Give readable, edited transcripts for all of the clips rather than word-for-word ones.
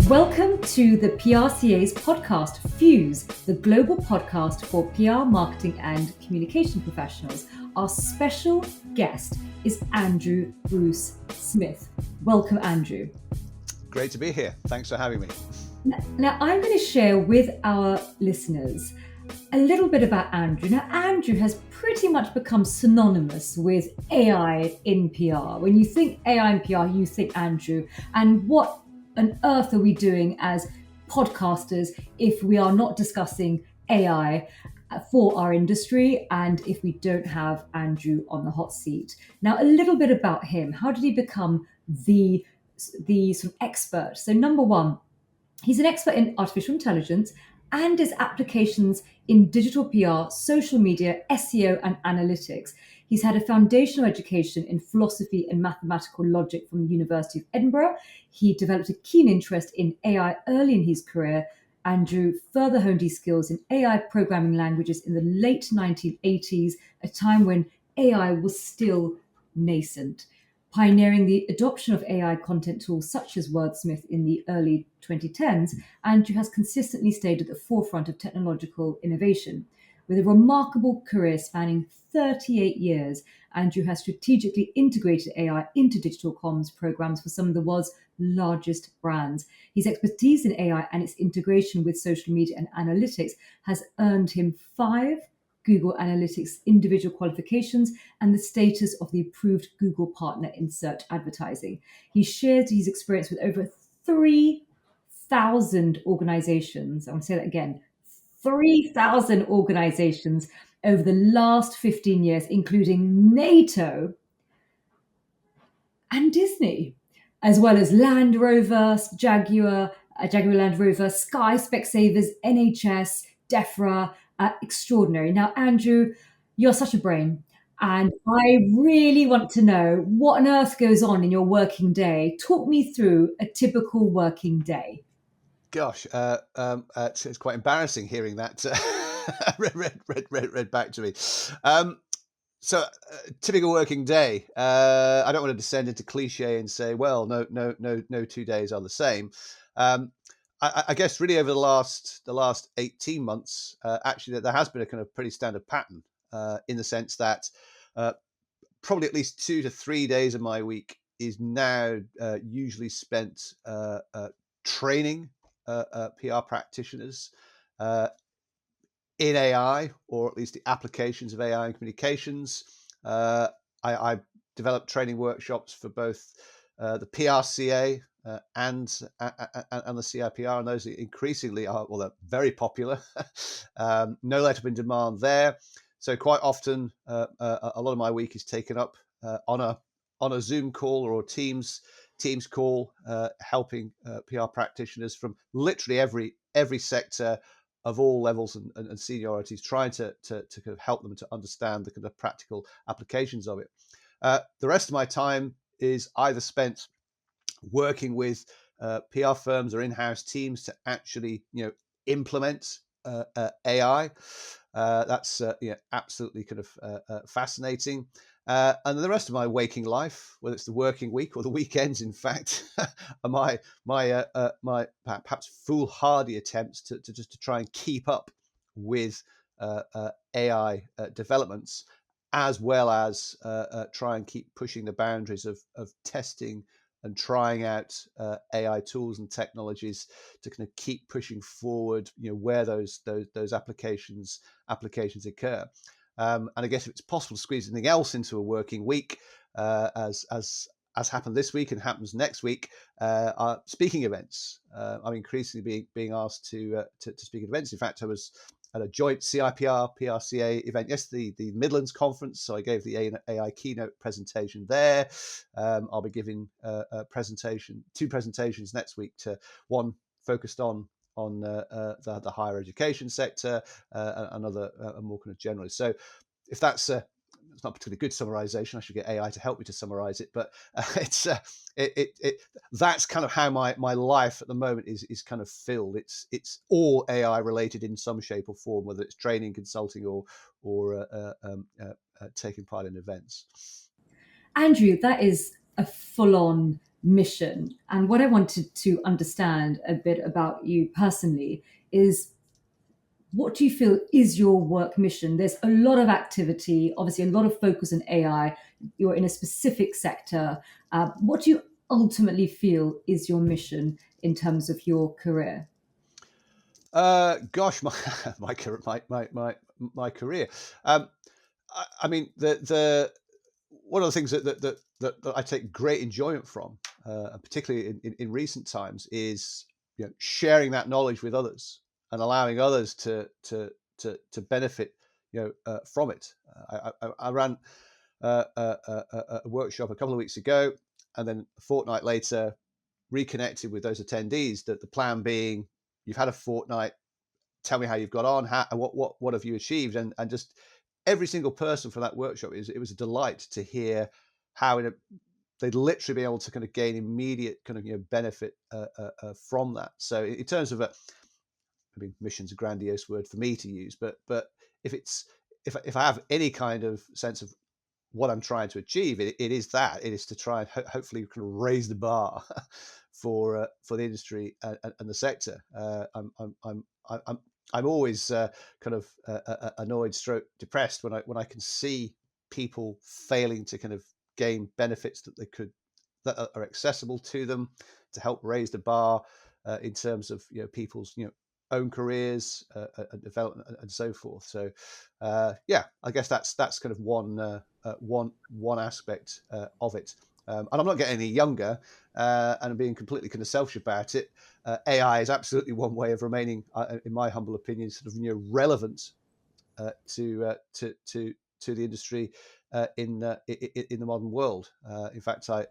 Welcome to the PRCA's podcast, Fuse, the global podcast for PR, marketing and communication professionals. Our special guest is Andrew Bruce Smith. Welcome, Andrew. Great to be here. Thanks for having me. Now, I'm going to share with our listeners a little bit about Andrew. Now, Andrew has pretty much become synonymous with AI in PR. When you think AI in PR, you think Andrew. And what on earth are we doing as podcasters if we are not discussing AI for our industry and if we don't have Andrew on the hot seat? Now, a little bit about him. How did he become the sort of expert? So number one, he's an expert in artificial intelligence and his applications in digital PR, social media, SEO, and analytics. He's had a foundational education in philosophy and mathematical logic from the University of Edinburgh. He developed a keen interest in AI early in his career. Andrew further honed his skills in AI programming languages in the late 1980s, a time when AI was still nascent. Pioneering the adoption of AI content tools such as Wordsmith in the early 2010s, Andrew has consistently stayed at the forefront of technological innovation. With a remarkable career spanning 38 years, Andrew has strategically integrated AI into digital comms programs for some of the world's largest brands. His expertise in AI and its integration with social media and analytics has earned him 5 Google Analytics individual qualifications and the status of the approved Google partner in search advertising. He shares his experience with over 3,000 organizations. I want to say that again, 3,000 organizations over the last 15 years, including NATO and Disney, as well as Land Rover, Jaguar Land Rover, Sky, Specsavers, NHS, Defra. Extraordinary. Now, Andrew, you're such a brain, and I really want to know what on earth goes on in your working day. Talk me through a typical working day. Gosh, it's quite embarrassing hearing that read back to me. Typical working day. I don't want to descend into cliche and say, well, no 2 days are the same. I guess really over the last 18 months, actually, there has been a kind of pretty standard pattern in the sense that probably at least 2 to 3 days of my week is now usually spent training PR practitioners in AI, or at least the applications of AI in communications. I developed training workshops for both the PRCA and the CIPR, and those increasingly are, well, they're very popular. No let up in demand there. So quite often, a lot of my week is taken up on a Zoom call or a Teams call, helping PR practitioners from literally every sector of all levels and seniorities, trying to kind of help them to understand the kind of practical applications of it. The rest of my time is either spent working with PR firms or in-house teams to actually, implement AI. That's absolutely kind of fascinating. And the rest of my waking life, whether it's the working week or the weekends, in fact, are my perhaps foolhardy attempts to try and keep up with AI developments, as well as try and keep pushing the boundaries of testing and trying out AI tools and technologies to kind of keep pushing forward, where those applications occur. And I guess if it's possible to squeeze anything else into a working week, as happened this week and happens next week, are speaking events. I'm increasingly being asked to speak at events. In fact, I was at a joint CIPR PRCA event yesterday, the Midlands conference. So I gave the AI keynote presentation there. I'll be giving two presentations next week, to one focused on the higher education sector, another more kind of generally. So if that's it's not a particularly good summarization, I should get AI to help me to summarize it. But that's kind of how my life at the moment is kind of filled. It's all AI related in some shape or form, whether it's training, consulting, or taking part in events. Andrew, that is a full-on mission. And what I wanted to understand a bit about you personally is, what do you feel is your work mission? There's a lot of activity, obviously a lot of focus on AI. You're in a specific sector. What do you ultimately feel is your mission in terms of your career? Gosh, my my career. Um, I mean, the one of the things that I take great enjoyment from, and particularly in recent times, is sharing that knowledge with others and allowing others to benefit from it. I ran a workshop a couple of weeks ago, and then a fortnight later reconnected with those attendees. That the plan being, you've had a fortnight, tell me how you've got on, what have you achieved, and just every single person from that workshop, it was a delight to hear how they'd literally be able to kind of gain immediate kind of benefit from that. So in terms of I mean, mission's a grandiose word for me to use, but if it's if I have any kind of sense of what I'm trying to achieve, it is that it is to try and hopefully kind of raise the bar for the industry and the sector. I'm always kind of annoyed, stroke depressed when I can see people failing to kind of gain benefits that are accessible to them, to help raise the bar in terms of people's own careers and development and so forth. So yeah, I guess that's kind of one aspect of it. And I'm not getting any younger, and I'm being completely kind of selfish about it. AI is absolutely one way of remaining, in my humble opinion, sort of relevant to the industry in the modern world. In fact, I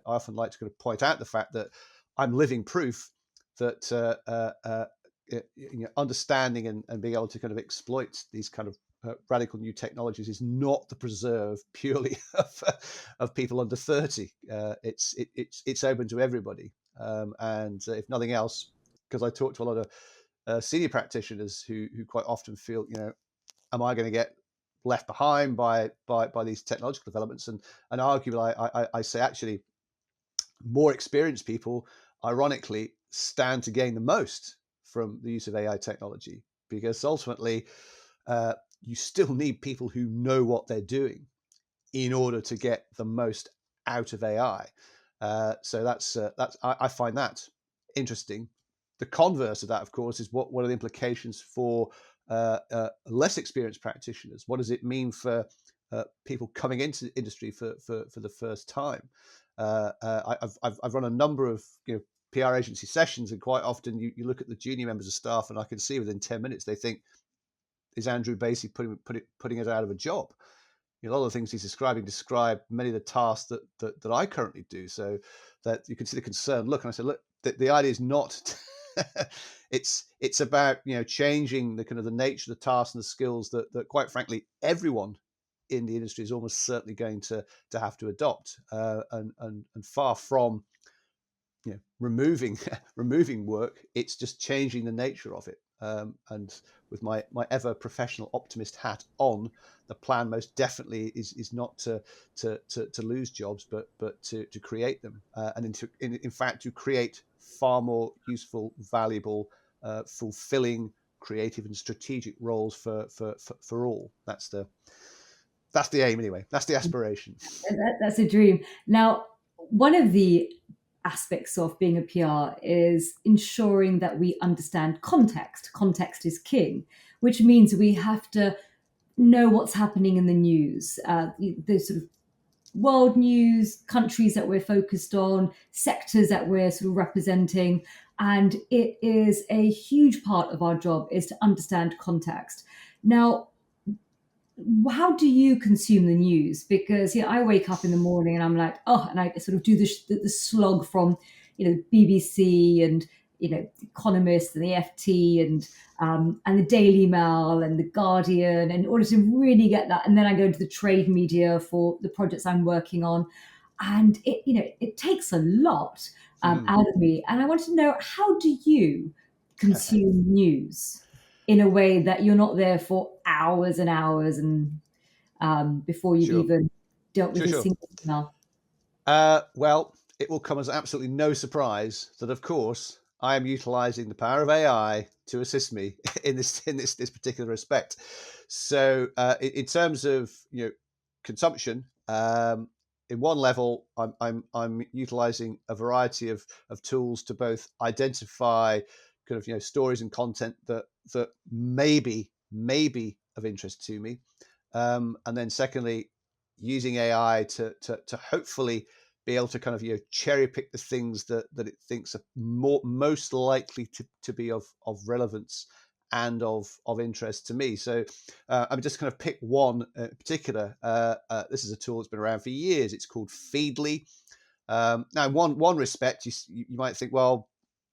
often like to kind of point out the fact that I'm living proof that understanding and being able to kind of exploit these kind of radical new technologies is not the preserve purely of people under 30. It's open to everybody, and if nothing else, because I talk to a lot of senior practitioners who quite often feel, am I going to get left behind by these technological developments? And arguably, I say actually, more experienced people, ironically, stand to gain the most from the use of AI technology, because ultimately, you still need people who know what they're doing in order to get the most out of AI. So that's I find that interesting. The converse of that, of course, is what are the implications for less experienced practitioners? What does it mean for people coming into the industry for the first time? I've run a number of PR agency sessions, and quite often you look at the junior members of staff, and I can see within 10 minutes they think, is Andrew basically putting us out of a job? A lot of the things he's describe many of the tasks that I currently do. So that you can see the concern look, and I said, look, the idea is not it's about changing the kind of the nature of the tasks and the skills that quite frankly everyone in the industry is almost certainly going to have to adopt, and far from removing removing work, it's just changing the nature of it. And with my ever professional optimist hat on, the plan most definitely is not to lose jobs, but to create them, and in fact to create far more useful, valuable, fulfilling, creative, and strategic roles for all. That's the aim anyway. That's the aspiration. That's a dream. Now, one of the aspects of being a PR is ensuring that we understand context. Context is king, which means we have to know what's happening in the news, the sort of world news, countries that we're focused on, sectors that we're sort of representing. And it is a huge part of our job is to understand context. Now, how do you consume the news? Because I wake up in the morning and I'm like, oh, and I sort of do the slog from BBC and Economist and the FT and the Daily Mail and the Guardian, in order to really get that. And then I go into the trade media for the projects I'm working on, and it takes a lot out of me. And I want to know, how do you consume news in a way that you're not there for hours and hours and before you've Sure. even dealt with a Sure. single email? Well, it will come as absolutely no surprise that, of course, I am utilizing the power of AI to assist me in this particular respect. So, in terms of consumption, in one level, I'm utilizing a variety of tools to both identify kind of stories and content that maybe of interest to me, and then secondly, using AI to hopefully be able to kind of cherry pick the things that it thinks are most likely to be of relevance and of interest to me. So I'm just kind of pick one in particular. This is a tool that's been around for years. It's called Feedly. Now, in one respect, you might think, well,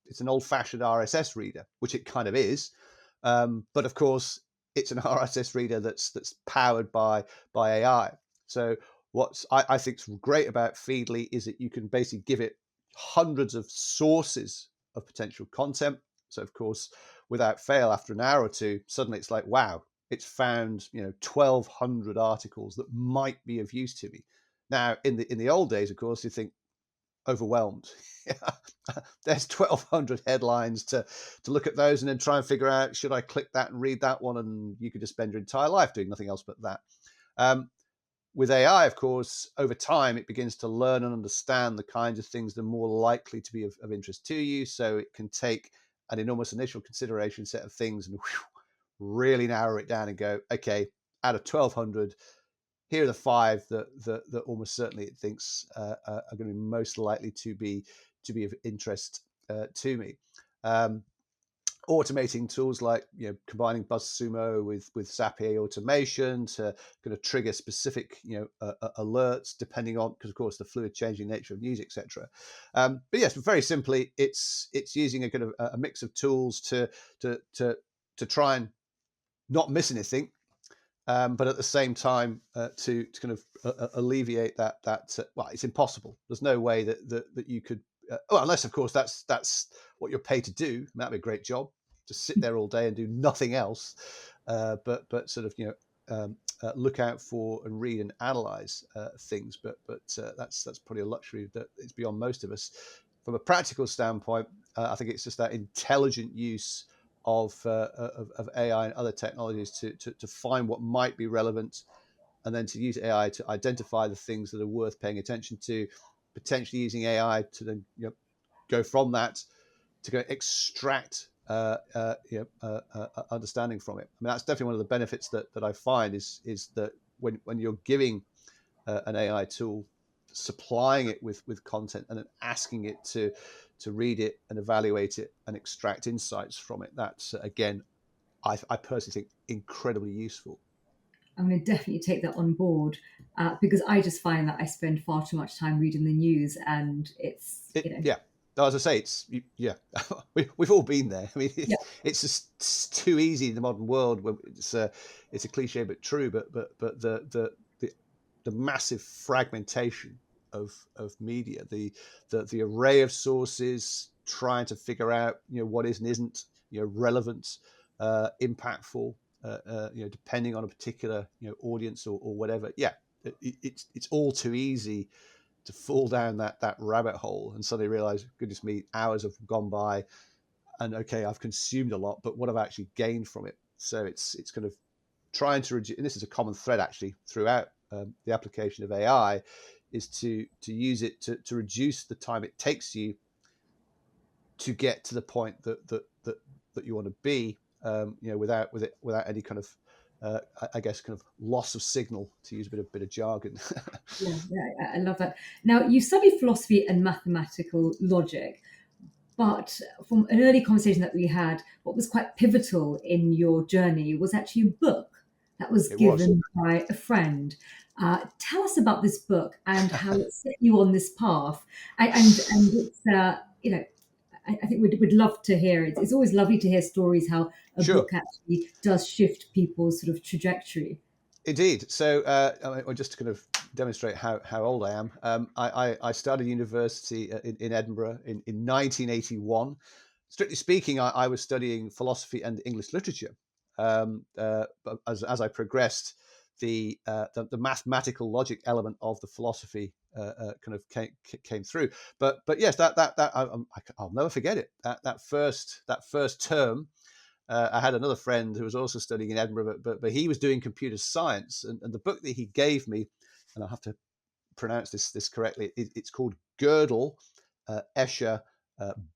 it's an old-fashioned RSS reader, which it kind of is, but of course, it's an RSS reader that's powered by AI. So I think is great about Feedly is that you can basically give it hundreds of sources of potential content. So of course, without fail, after an hour or two, suddenly it's like, wow, it's found 1,200 articles that might be of use to me. Now, in the old days, of course, you think overwhelmed. There's 1,200 headlines to look at those and then try and figure out, should I click that and read that one? And you could just spend your entire life doing nothing else but that. With AI, of course, over time, it begins to learn and understand the kinds of things that are more likely to be of interest to you. So it can take an enormous initial consideration set of things and really narrow it down and go, okay, out of 1,200, here are the five that almost certainly it thinks are going to be most likely to be of interest to me. Automating tools like combining BuzzSumo with SAP AI automation to kind of trigger specific alerts depending on, because of course the fluid changing nature of news, etc. But yes, very simply, it's using a kind of a mix of tools to try and not miss anything, but at the same time to kind of alleviate that well, it's impossible. There's no way that you could well, unless of course that's what you're paid to do. That'd be a great job, just sit there all day and do nothing else, but sort of look out for and read and analyze things. But that's probably a luxury that is beyond most of us. From a practical standpoint, I think it's just that intelligent use of AI and other technologies to find what might be relevant, and then to use AI to identify the things that are worth paying attention to, potentially using AI to then go from that to go extract understanding from it. I mean, that's definitely one of the benefits that I find is that when you're giving an AI tool, supplying it with content and then asking it to read it and evaluate it and extract insights from it, that's again, I personally think incredibly useful. I'm going to definitely take that on board because I just find that I spend far too much time reading the news, and it's Yeah. As I say, yeah, we've all been there. I mean, yeah, it's just too easy in the modern world. When it's a cliche but true. But the massive fragmentation of media, the array of sources, trying to figure out what is and isn't relevant, impactful, depending on a particular audience or whatever. Yeah, it's all too easy to fall down that rabbit hole and suddenly realize, goodness me, hours have gone by, and okay, I've consumed a lot, but what have I actually gained from it? So it's kind of trying to reduce, and this is a common thread actually throughout the application of AI, is to use it to reduce the time it takes you to get to the point that you want to be, without any kind of I guess kind of loss of signal, to use a bit of jargon. I love that. Now, you study philosophy and mathematical logic, but from an early conversation that we had, what was quite pivotal in your journey was actually a book that was It was. given by a friend. Tell us about this book and how it set you on this path. And it's, I think we'd love to hear it. It's always lovely to hear stories how a Sure. book actually does shift people's sort of trajectory. Indeed. So, just to kind of demonstrate how old I am, I started university in Edinburgh in 1981. Strictly speaking, I was studying philosophy and English literature. But as I progressed, the mathematical logic element of the philosophy kind of came through. But yes, I'll never forget it. That first term, I had another friend who was also studying in Edinburgh, but he was doing computer science, and the book that he gave me, and I'll have to pronounce this correctly. It's called Gödel, Escher,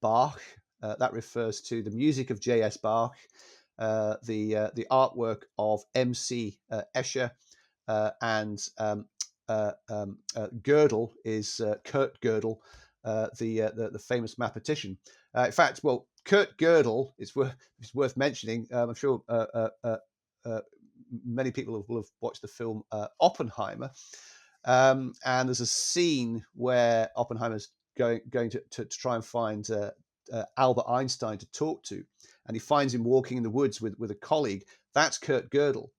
Bach. That refers to the music of J.S. Bach, the artwork of M.C. Escher, and Gödel is Kurt Gödel, the famous mathematician. In fact, well, Kurt Gödel is worth mentioning. I'm sure many people will have watched the film Oppenheimer. And there's a scene where Oppenheimer's going to try and find Albert Einstein to talk to, and he finds him walking in the woods with a colleague. That's Kurt Gödel.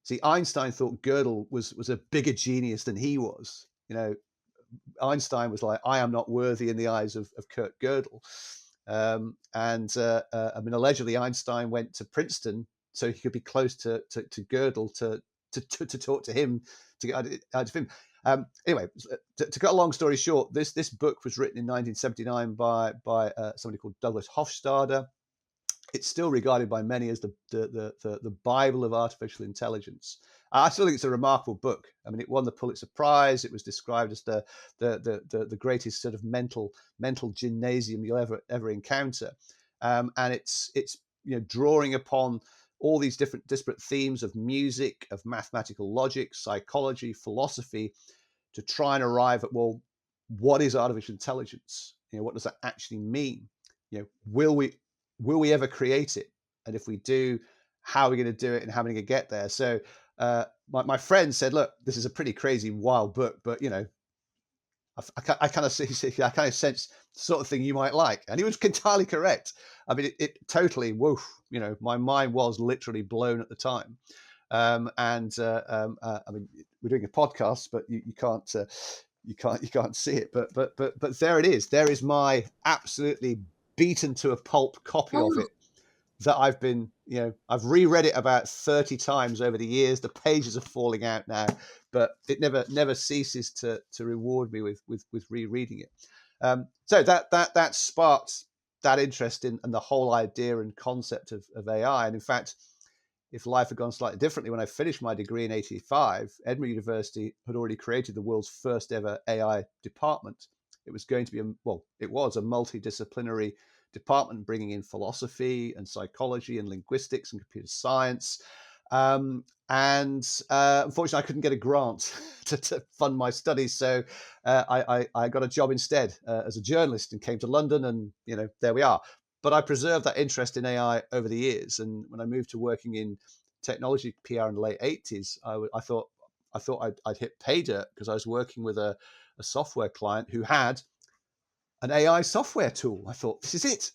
See, Einstein thought Gödel was a bigger genius than he was. Einstein was like, I am not worthy in the eyes of Kurt Gödel. Allegedly Einstein went to Princeton so he could be close to Gödel to talk to him, to get out of him. Anyway, to cut a long story short, this book was written in 1979 by somebody called Douglas Hofstadter. It's still regarded by many as the Bible of artificial intelligence. I still think it's a remarkable book. I mean, it won the Pulitzer Prize. It was described as the greatest sort of mental gymnasium you'll ever encounter, and it's drawing upon all these different disparate themes of music, of mathematical logic, psychology, philosophy, to try and arrive at, well, what is artificial intelligence? What does that actually mean? Will we ever create it? And if we do, how are we going to do it, and how are we going to get there? So my friend said, look, this is a pretty crazy, wild book, but I kind of sense the sort of thing you might like. And he was entirely correct. I mean, it totally, woof, my mind was literally blown at the time. I mean, we're doing a podcast, but you can't see it. But there it is. There is my absolutely beaten to a pulp copy of it that I've been, I've reread it about 30 times over the years. The pages are falling out now, but it never ceases to reward me with rereading it. So that sparked that interest in and the whole idea and concept of AI. And in fact, if life had gone slightly differently, when I finished my degree in 1985, Edinburgh University had already created the world's first ever AI department. It was going to be it was a multidisciplinary department bringing in philosophy and psychology and linguistics and computer science. Unfortunately, I couldn't get a grant to fund my studies, so I got a job instead as a journalist and came to London, and there we are. But I preserved that interest in AI over the years, and when I moved to working in technology PR in the late 80s, I thought I'd hit pay dirt, because I was working with a software client who had an AI software tool. I thought, this is it.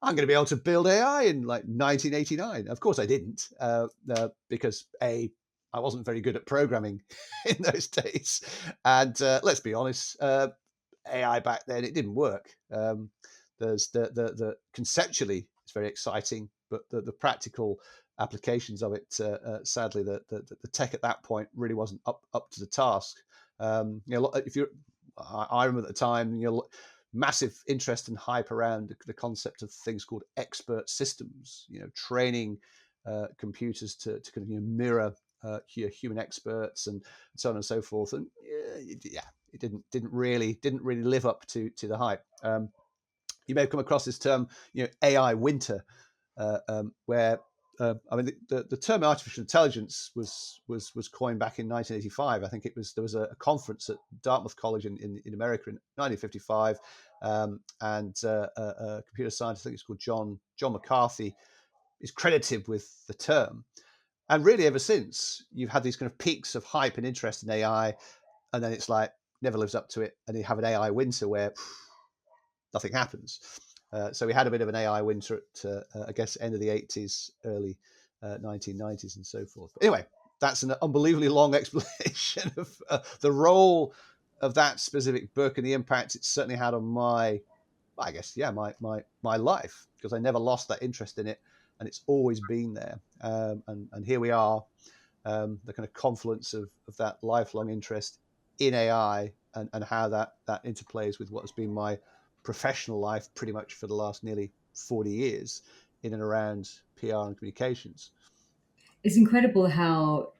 I'm going to be able to build AI in like 1989. Of course I didn't, because I wasn't very good at programming in those days. And let's be honest, AI back then, it didn't work. There's the conceptually, it's very exciting, but the practical applications of it, sadly, the tech at that point really wasn't up to the task. If I remember at the time, massive interest and hype around the concept of things called expert systems, training computers to kind of mirror human experts and so on and so forth. And it didn't really live up to the hype. You may have come across this term, AI winter, where I mean, the term artificial intelligence was coined back in 1985. I think there was a conference at Dartmouth College in America in 1955, and a computer scientist, I think it's called John McCarthy, is credited with the term. And really, ever since, you've had these kind of peaks of hype and interest in AI, and then it's like never lives up to it, and you have an AI winter where nothing happens. So we had a bit of an AI winter at, I guess, end of the 80s, early 1990s and so forth. But anyway, that's an unbelievably long explanation of the role of that specific book and the impact it certainly had on my life, because I never lost that interest in it, and it's always been there. And here we are, the kind of confluence of that lifelong interest in AI and how that interplays with what has been my professional life pretty much for the last nearly 40 years in and around PR and communications. It's incredible how,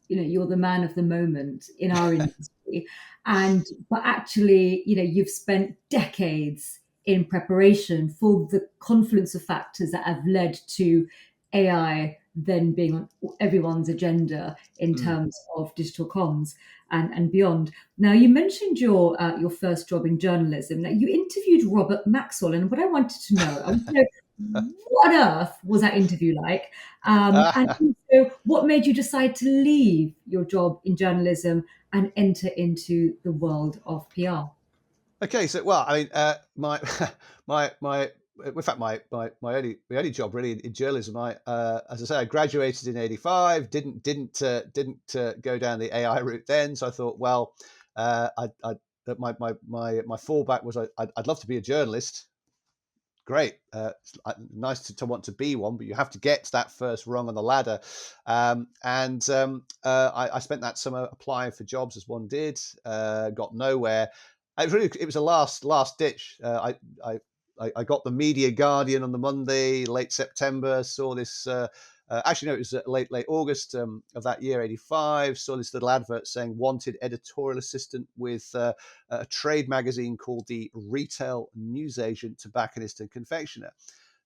you're the man of the moment in our industry, but actually, you've spent decades in preparation for the confluence of factors that have led to AI then being on everyone's agenda in Mm. terms of digital comms and beyond. Now, you mentioned your first job in journalism. Now, you interviewed Robert Maxwell, and what I want to know what on earth was that interview like? And also, what made you decide to leave your job in journalism and enter into the world of PR? Okay, so well, I mean, my my in fact my only job really in journalism. As I say, I graduated in '85. Didn't go down the AI route then. So I thought, well, I that my fallback was I'd love to be a journalist. Great, nice to want to be one, but you have to get to that first rung on the ladder. I spent that summer applying for jobs as one did, got nowhere. It was a last ditch. I got the Media Guardian on the Monday, late September. Saw this. Actually, no, it was late August of that year, '85. Saw this little advert saying wanted editorial assistant with a trade magazine called the Retail Newsagent, Tobacconist and Confectioner.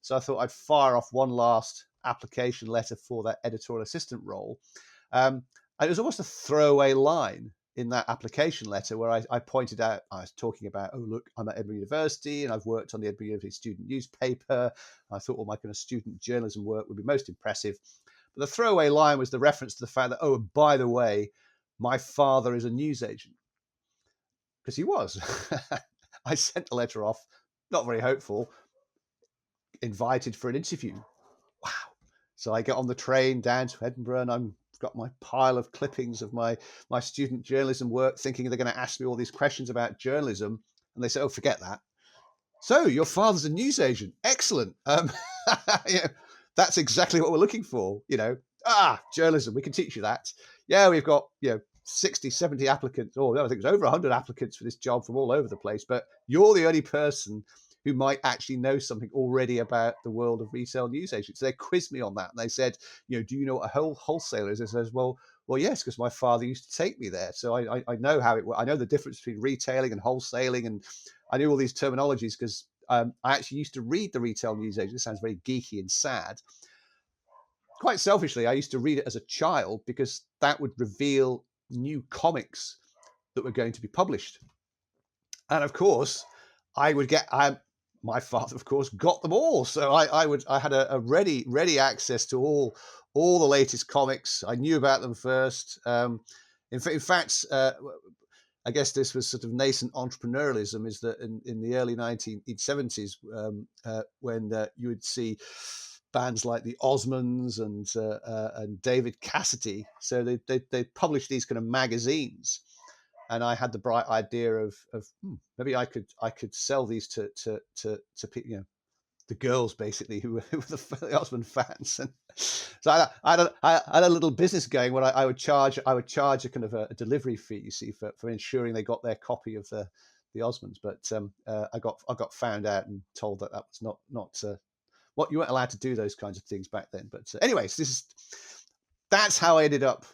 So I thought I'd fire off one last application letter for that editorial assistant role. And it was almost a throwaway line in that application letter where I pointed out, I was talking about, oh, look, I'm at Edinburgh University and I've worked on the Edinburgh University student newspaper. I thought all my kind of student journalism work would be most impressive. But the throwaway line was the reference to the fact that, oh, and by the way, my father is a newsagent. Because he was. I sent the letter off, not very hopeful, invited for an interview. Wow. So I get on the train down to Edinburgh and I've got my pile of clippings of my student journalism work, thinking they're going to ask me all these questions about journalism. And they say, oh, forget that. So your father's a newsagent. Excellent. Yeah, that's exactly what we're looking for. Journalism, we can teach you that. Yeah, we've got, 60, 70 applicants, or I think it was over 100 applicants for this job from all over the place. But you're the only person who might actually know something already about the world of retail newsagents. So they quizzed me on that. And they said, do you know what a wholesaler is? I says, well, yes, because my father used to take me there. So I know how it works. I know the difference between retailing and wholesaling. And I knew all these terminologies because I actually used to read the Retail Newsagent. It sounds very geeky and sad. Quite selfishly, I used to read it as a child because that would reveal new comics that were going to be published. And of course, my father, of course, got them all. So I had a ready access to all the latest comics. I knew about them first. In fact, I guess this was sort of nascent entrepreneurialism, is that in the early 1970s, when you would see bands like the Osmonds and David Cassidy, so they published these kind of magazines, and I had the bright idea of maybe I could sell these to the girls basically who were the Osmond fans, and so I had a little business going where I would charge a kind of a delivery fee, you see, for ensuring they got their copy of the Osmonds. But I got found out and told that was not what you weren't allowed to do those kinds of things back then. But anyways, that's how I ended up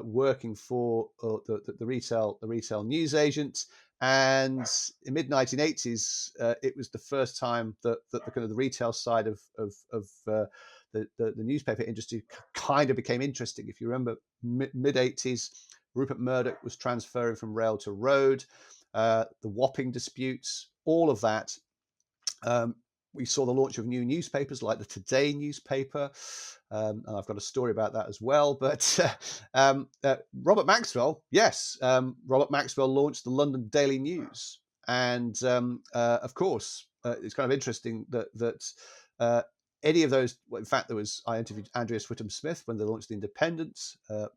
working for the retail newsagent. And in mid 1980s, it was the first time that the kind of the retail side of the newspaper industry kind of became interesting. If you remember, mid 80s, Rupert Murdoch was transferring from rail to road, the Wapping disputes, all of that. We saw the launch of new newspapers like the Today newspaper. And I've got a story about that as well. But Robert Maxwell, yes, Robert Maxwell launched the London Daily News. And of course, it's kind of interesting that any of those, well, in fact, I interviewed Andrea Switham-Smith when they launched the Independent,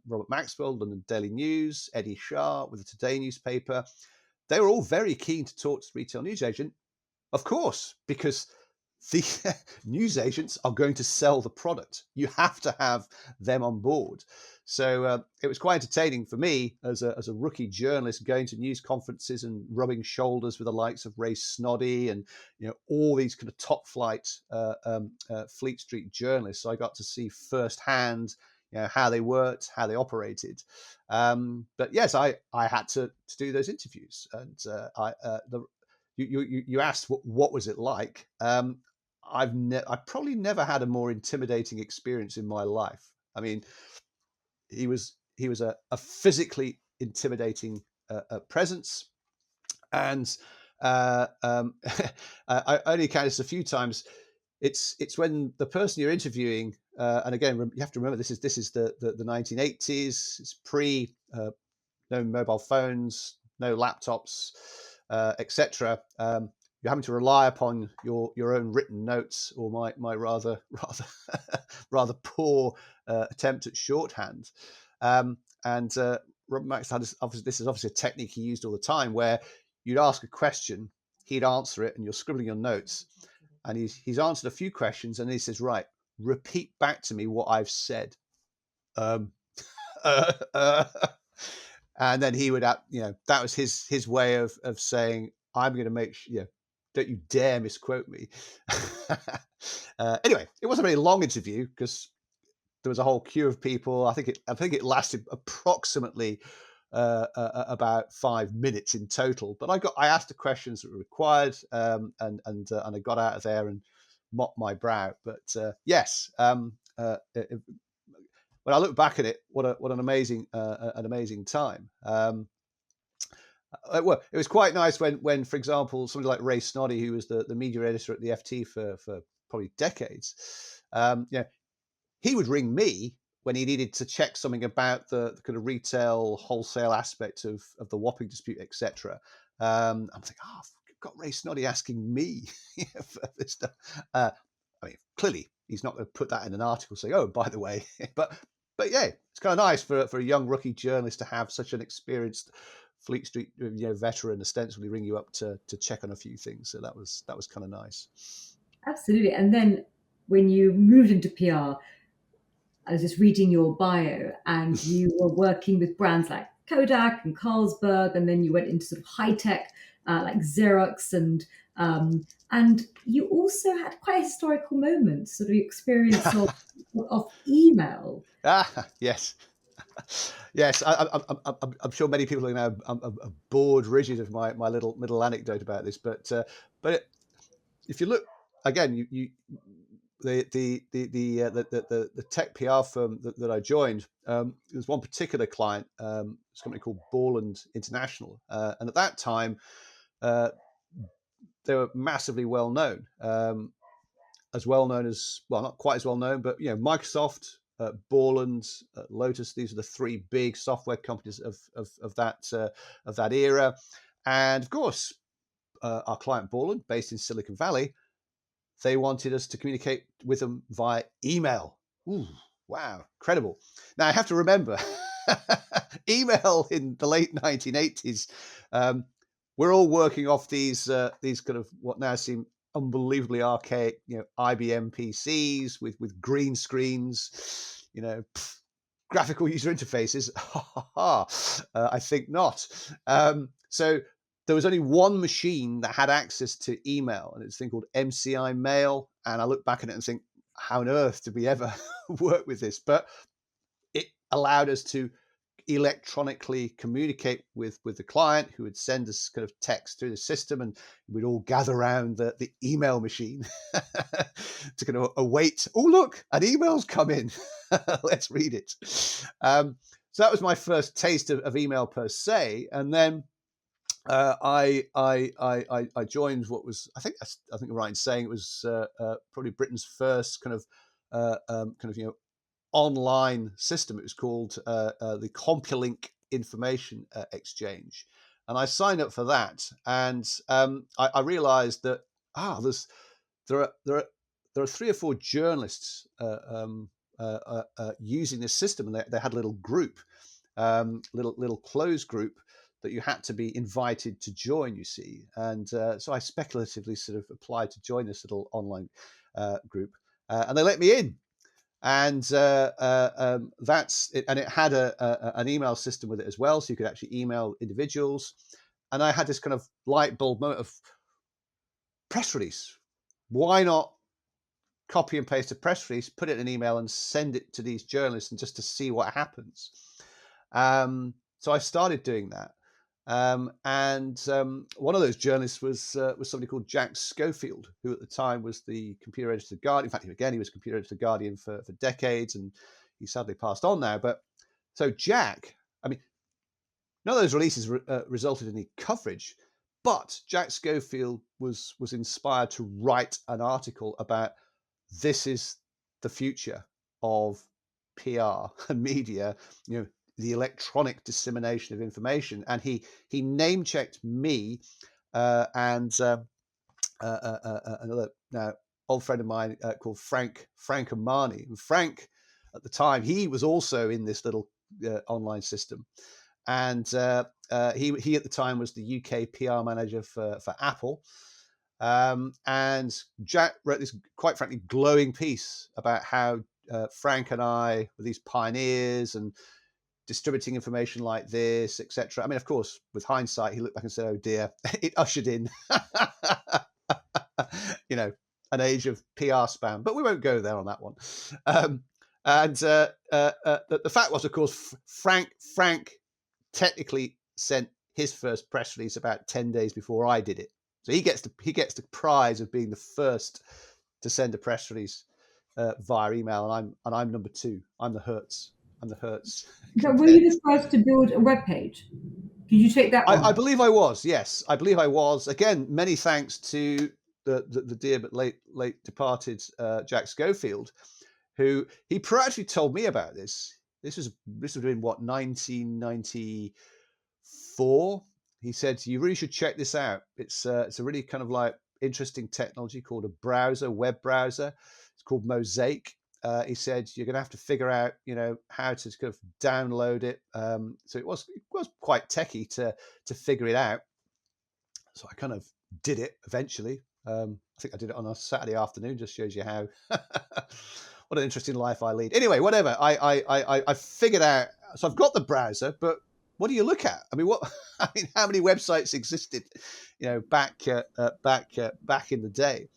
Robert Maxwell, London Daily News, Eddie Shah with the Today newspaper. They were all very keen to talk to the retail newsagent, of course, because the news agents are going to sell the product. You have to have them on board. So it was quite entertaining for me as a rookie journalist, going to news conferences and rubbing shoulders with the likes of Ray Snoddy and all these kind of top flight Fleet Street journalists. So I got to see firsthand how they worked, how they operated. But yes, I had to do those interviews, and you asked what was it like. I probably never had a more intimidating experience in my life. I mean, he was a physically intimidating presence, and I only counted this a few times. It's when the person you're interviewing, and again, you have to remember this is the 1980s. It's pre no mobile phones, no laptops, etc. You're having to rely upon your own written notes, or my rather rather poor attempt at shorthand. And Robert Max had this is obviously a technique he used all the time, where you'd ask a question, he'd answer it, and you're scribbling your notes. And he's answered a few questions, and he says, "Right, repeat back to me what I've said." Um, and then he would, that was his way of saying, "I'm going to make sure, don't you dare misquote me." Anyway, it wasn't a very long interview because there was a whole queue of people. I think it lasted approximately about 5 minutes in total. But I asked the questions that were required, and I got out of there and mopped my brow. But yes, when I look back at it, what an amazing time. Well, it was quite nice when, for example, somebody like Ray Snoddy, who was the media editor at the FT for probably decades, he would ring me when he needed to check something about the kind of retail wholesale aspect of the Wapping dispute, etc. I'm thinking, I've got Ray Snoddy asking me for this stuff. I mean, clearly he's not going to put that in an article saying, "Oh, by the way," but yeah, it's kind of nice for a young rookie journalist to have such an experienced Fleet Street veteran ostensibly ring you up to check on a few things. So that was kind of nice. Absolutely. And then when you moved into PR, I was just reading your bio, and you were working with brands like Kodak and Carlsberg, and then you went into sort of high tech like Xerox, and you also had quite a historical moment, sort of experience of email. Yes. Yes, I'm sure many people are now bored rigid of my little anecdote about this, but if you look again, the tech PR firm that I joined, there's one particular client, it's a company called Borland International, and at that time, they were massively well known, as not quite as well known, but Microsoft, Borland, Lotus. These are the three big software companies of that era, and of course, our client Borland, based in Silicon Valley, they wanted us to communicate with them via email. Ooh, wow, incredible. Now I have to remember, email in the late 1980s. We're all working off these kind of what now seem unbelievably archaic, IBM PCs with green screens, graphical user interfaces. I think not. So there was only one machine that had access to email, and it's a thing called MCI Mail. And I look back at it and think, how on earth did we ever work with this? But it allowed us to electronically communicate with the client, who would send us kind of text through the system, and we'd all gather around the email machine to kind of await, oh, look, an email's come in. Let's read it. So that was my first taste of email per se. And then I joined what was, I think I'm right in saying it was probably Britain's first kind of online system. It was called the CompuLink Information Exchange, and I signed up for that. And I realised that there are 3 or 4 journalists using this system, and they had a little group, little closed group that you had to be invited to join, you see. And so I speculatively sort of applied to join this little online group, and they let me in. And that's it. And it had an email system with it as well, so you could actually email individuals. And I had this kind of light bulb moment of press release. Why not copy and paste a press release, put it in an email, and send it to these journalists, and just to see what happens? So I started doing that. One of those journalists was somebody called Jack Schofield, who at the time was the computer editor of the Guardian. In fact, again, he was computer editor of the Guardian for decades, and he sadly passed on now. But so Jack, I mean, none of those releases resulted in any coverage, but Jack Schofield was inspired to write an article about this is the future of PR and media, the electronic dissemination of information. And he name checked me and another now old friend of mine called Frank Amani. And Frank, at the time, he was also in this little online system. And he at the time was the UK PR manager for Apple. And Jack wrote this, quite frankly, glowing piece about how Frank and I were these pioneers and distributing information like this, etc. I mean, of course, with hindsight, he looked back and said, "Oh dear, it ushered in, an age of PR spam." But we won't go there on that one. The fact was, of course, Frank technically sent his first press release about 10 days before I did it. So he gets the prize of being the first to send a press release via email, and I'm number 2. I'm the Hertz. So were you the first to build a web page? Did you take that one? I believe I was. Yes, I believe I was. Again, many thanks to the dear but late departed Jack Schofield, who he proactively told me about this. This was in what, 1994. He said, "You really should check this out. It's a really kind of like interesting technology called a web browser. It's called Mosaic." He said, "You're going to have to figure out, how to kind of download it." So it was quite techie to figure it out. So I kind of did it eventually. I think I did it on a Saturday afternoon. Just shows you how what an interesting life I lead. Anyway, whatever. I figured out. So I've got the browser, but what do you look at? I mean, how many websites existed, back in the day?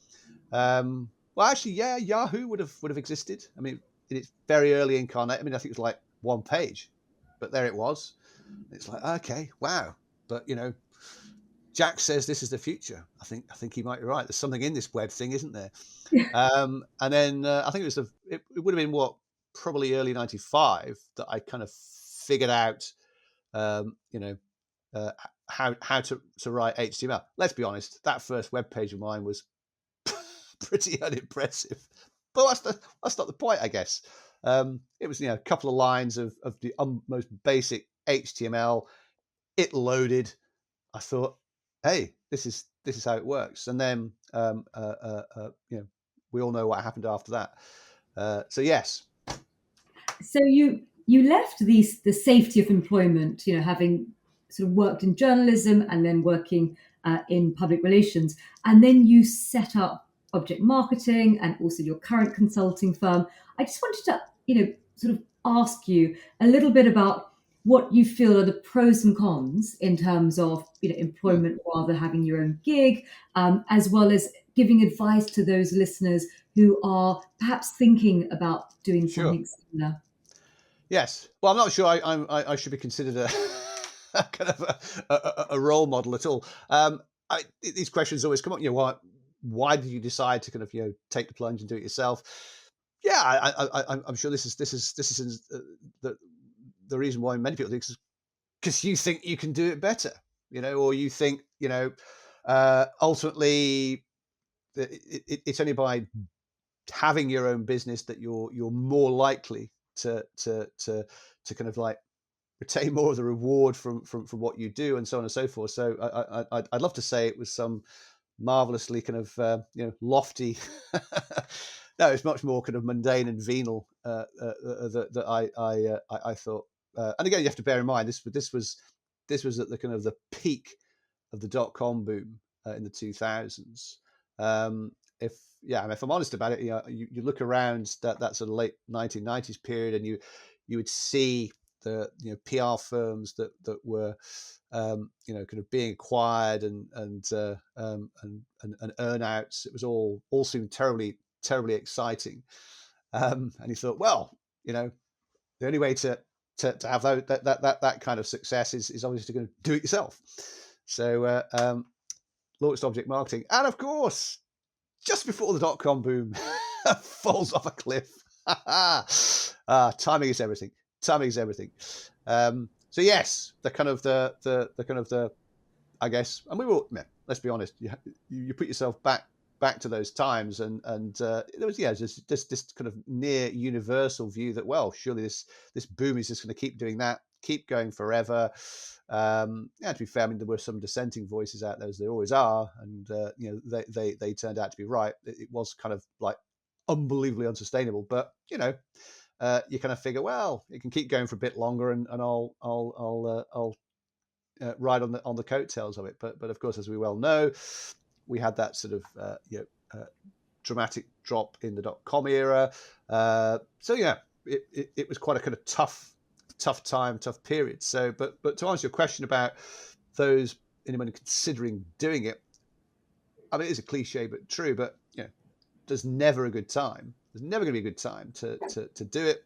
Well, actually, yeah, Yahoo would have existed. I mean, in its very early incarnate. I mean, I think it was like one page, but there it was. It's like, okay, wow. But Jack says this is the future. I think he might be right. There's something in this web thing, isn't there? And then I think it would have been probably early '95 that I kind of figured out, how to write HTML. Let's be honest, that first web page of mine was pretty unimpressive, but that's not the point, I guess. It was a couple of lines of the most basic HTML. It loaded. I thought, hey, this is how it works. And then we all know what happened after that. So yes. So you left the safety of employment, having sort of worked in journalism and then working in public relations, and then you set up Object Marketing and also your current consulting firm. I just wanted to, sort of ask you a little bit about what you feel are the pros and cons in terms of employment rather having your own gig, as well as giving advice to those listeners who are perhaps thinking about doing something similar. Yes. Well, I'm not sure I should be considered a kind of a role model at all. These questions always come up. Why did you decide to kind of take the plunge and do it yourself? Yeah, I'm sure this is the reason why many people think is because you think you can do it better, or you think ultimately it's only by having your own business that you're more likely to kind of like retain more of the reward from what you do, and so on and so forth. So I'd love to say it was some marvelously kind of lofty. No, it's much more kind of mundane and venal that I thought. And again, you have to bear in mind this was this was at the kind of the peak of the dot-com boom in the 2000s. If I'm honest about it, you look around that sort of late 1990s period, and you would see the PR firms that were kind of being acquired and earnouts. It was all seemed terribly exciting, and he thought, well, the only way to have that kind of success is obviously going to do it yourself. So launched Object Marketing, and of course, just before the dot-com boom falls off a cliff. Timing is everything. So yes, the kind of the I guess, and we will. Let's be honest. You put yourself back to those times, and there was this kind of near universal view that, well, surely this boom is just going to keep doing that, keep going forever. To be fair, I mean, there were some dissenting voices out there, as there always are, and they turned out to be right. It was kind of like unbelievably unsustainable, but you kind of figure, well, it can keep going for a bit longer, and I'll ride on the coattails of it. But of course, as we well know, we had that sort of dramatic drop in the dot-com era. So yeah, it was quite a kind of tough period. So, but to answer your question about anyone considering doing it, I mean, it is a cliche but true. But there's never a good time. There's never going to be a good time to do it.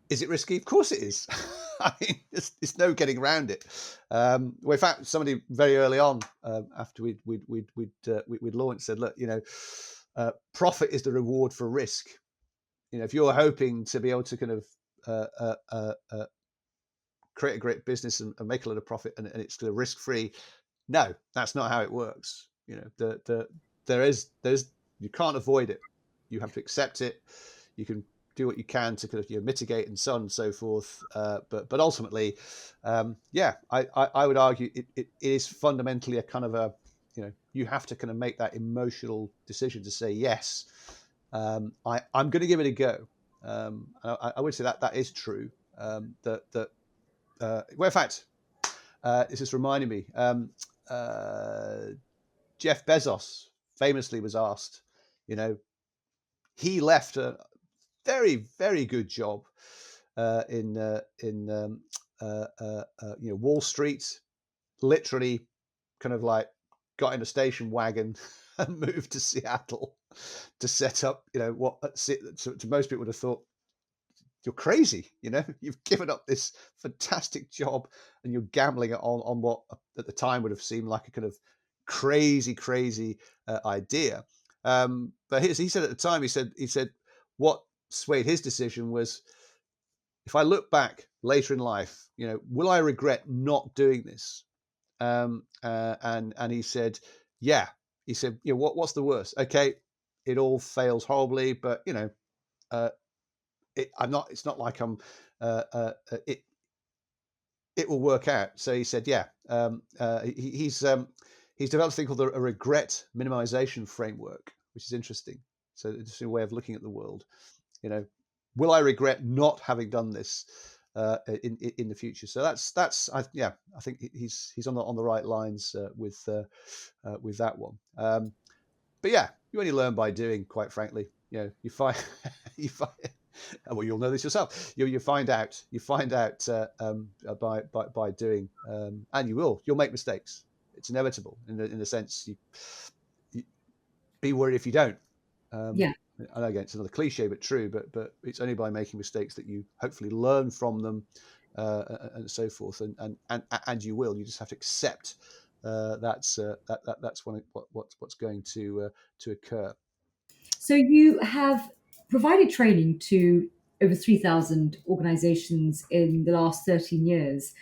Is it risky? Of course it is. I mean, it's no getting around it. Well, in fact, somebody very early on, after we'd launched, said, look, profit is the reward for risk. If you're hoping to be able to kind of create a great business and make a lot of profit, and it's kind of risk free, no, that's not how it works. There's you can't avoid it. You have to accept it. You can do what you can to kind of mitigate and so on and so forth. But ultimately, I would argue it is fundamentally a kind of a you have to kind of make that emotional decision to say yes. I'm going to give it a go. I would say that is true. Well, in fact, this is reminding me. Jeff Bezos famously was asked, he left a very, very good job in Wall Street, literally kind of like got in a station wagon and moved to Seattle to set up, what to most people would have thought, you're crazy, you've given up this fantastic job and you're gambling on what at the time would have seemed like a kind of crazy idea. But he said at the time, he said what swayed his decision was, if I look back later in life, will I regret not doing this? And he said, yeah. He said, what's the worst? Okay, it all fails horribly, but it's not like I'm it will work out. So he said, yeah. He's developed a thing called a regret minimization framework, which is interesting. So it's a way of looking at the world. Will I regret not having done this in the future? So I think he's on the right lines with that one. But yeah, you only learn by doing, quite frankly. You find well, you'll know this yourself. You find out by doing, and you'll make mistakes. It's inevitable in the sense you be worried if you don't. Yeah. And again, it's another cliche, but true. But it's only by making mistakes that you hopefully learn from them, and so forth. And you will. You just have to accept that's what's going to occur. So you have provided training to over 3,000 organizations in the last 13 years,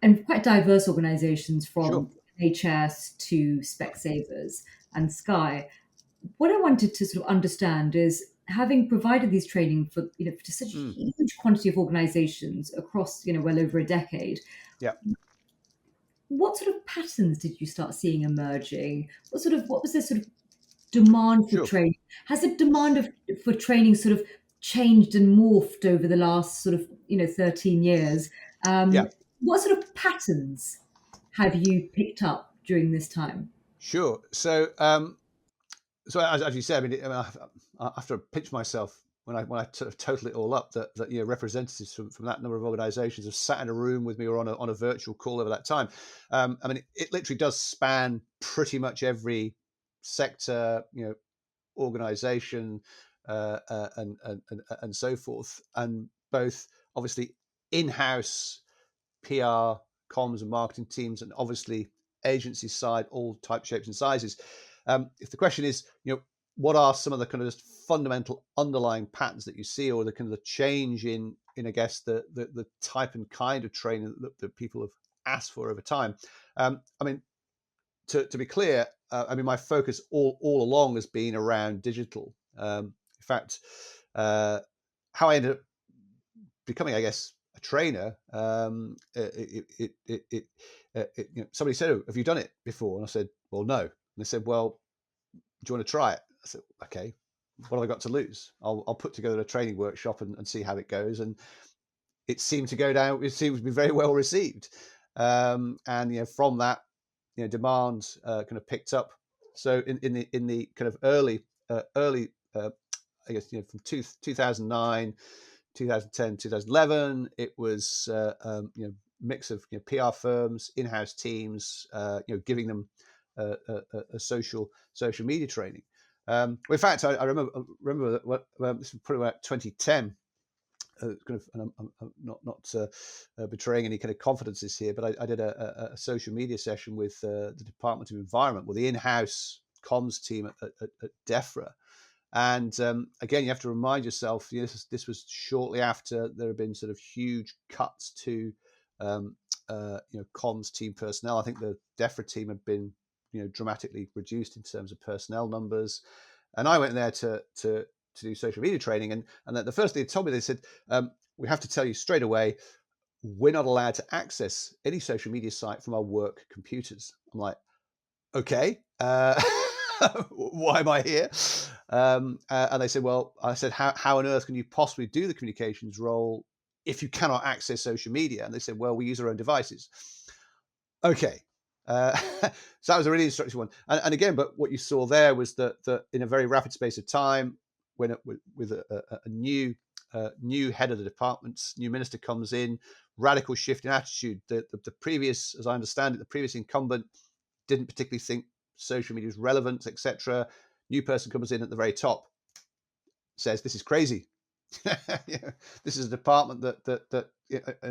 and quite diverse organizations from Sure. NHS to Specsavers and Sky. What I wanted to sort of understand is, having provided these training for for such a huge quantity of organizations across well over a decade, Yeah. what sort of patterns did you start seeing emerging? What was this sort of demand for Sure. training? Has the demand for training sort of changed and morphed over the last sort of 13 years? Yeah. What sort of patterns have you picked up during this time? Sure. So, as you said, I have to pinch myself when I sort of total it all up that representatives from that number of organisations have sat in a room with me or on a virtual call over that time. It literally does span pretty much every sector, organisation, and so forth, and both obviously in-house PR, comms, and marketing teams, and obviously agency side, all types, shapes, and sizes. If the question is, what are some of the kind of just fundamental underlying patterns that you see, or the kind of the change in I guess the type and kind of training that people have asked for over time? To be clear, my focus all along has been around digital. In fact, how I ended up becoming, I guess, a trainer, somebody said, "Oh, have you done it before?" And I said, "Well, no." And they said, "Well, do you want to try it?" I said, "Okay, what have I got to lose? I'll put together a training workshop and see how it goes." And it seemed to go down. It seemed to be very well received. And from that, demand kind of picked up. So in the kind of early, I guess, from 2009, 2010, 2011, it was mix of PR firms, in-house teams, giving them a social media training. In fact, I remember that this was probably about 2010. Kind of, and I'm not betraying any kind of confidences here, but I did a social media session with the Department of Environment, with the in-house comms team at Defra. And again, you have to remind yourself, this was shortly after there had been sort of huge cuts to comms team personnel. I think the Defra team had been dramatically reduced in terms of personnel numbers, and I went there to do social media training, and the first thing they told me, they said, "We have to tell you straight away, we're not allowed to access any social media site from our work computers." I'm like, "Okay, why am I here?" And they said, "Well," I said, how on earth can you possibly do the communications role if you cannot access social media?" And they said, "Well, we use our own devices." Okay. So that was a really instructive one. And again, but what you saw there was that in a very rapid space of time, when with a new head of the department, new minister comes in, radical shift in attitude. The previous, as I understand it, the previous incumbent didn't particularly think social media was relevant, etc. New person comes in at the very top, says, "This is crazy." This is a department that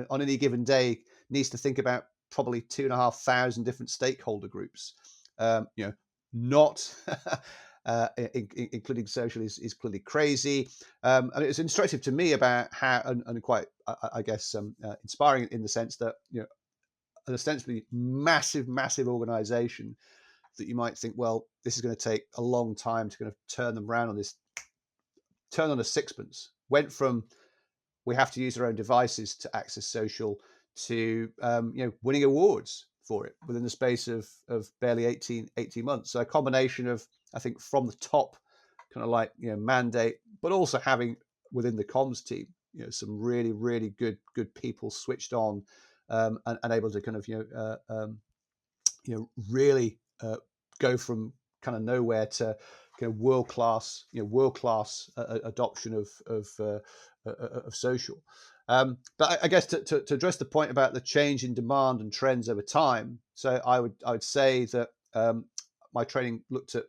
on any given day needs to think about probably 2,500 different stakeholder groups. Not including social is clearly crazy. And it's instructive to me about how, and quite, I guess, inspiring in the sense that an ostensibly massive organization that you might think, well, this is going to take a long time to kind of turn them around on this, turn on a sixpence, went from we have to use our own devices to access social to winning awards for it within the space of barely 18 months. So a combination of, I think, from the top kind of like mandate, but also having within the comms team some really good people switched on, and able to kind of really go from kind of nowhere to kind of world class adoption of social. But I guess to address the point about the change in demand and trends over time, so I would say that my training looked at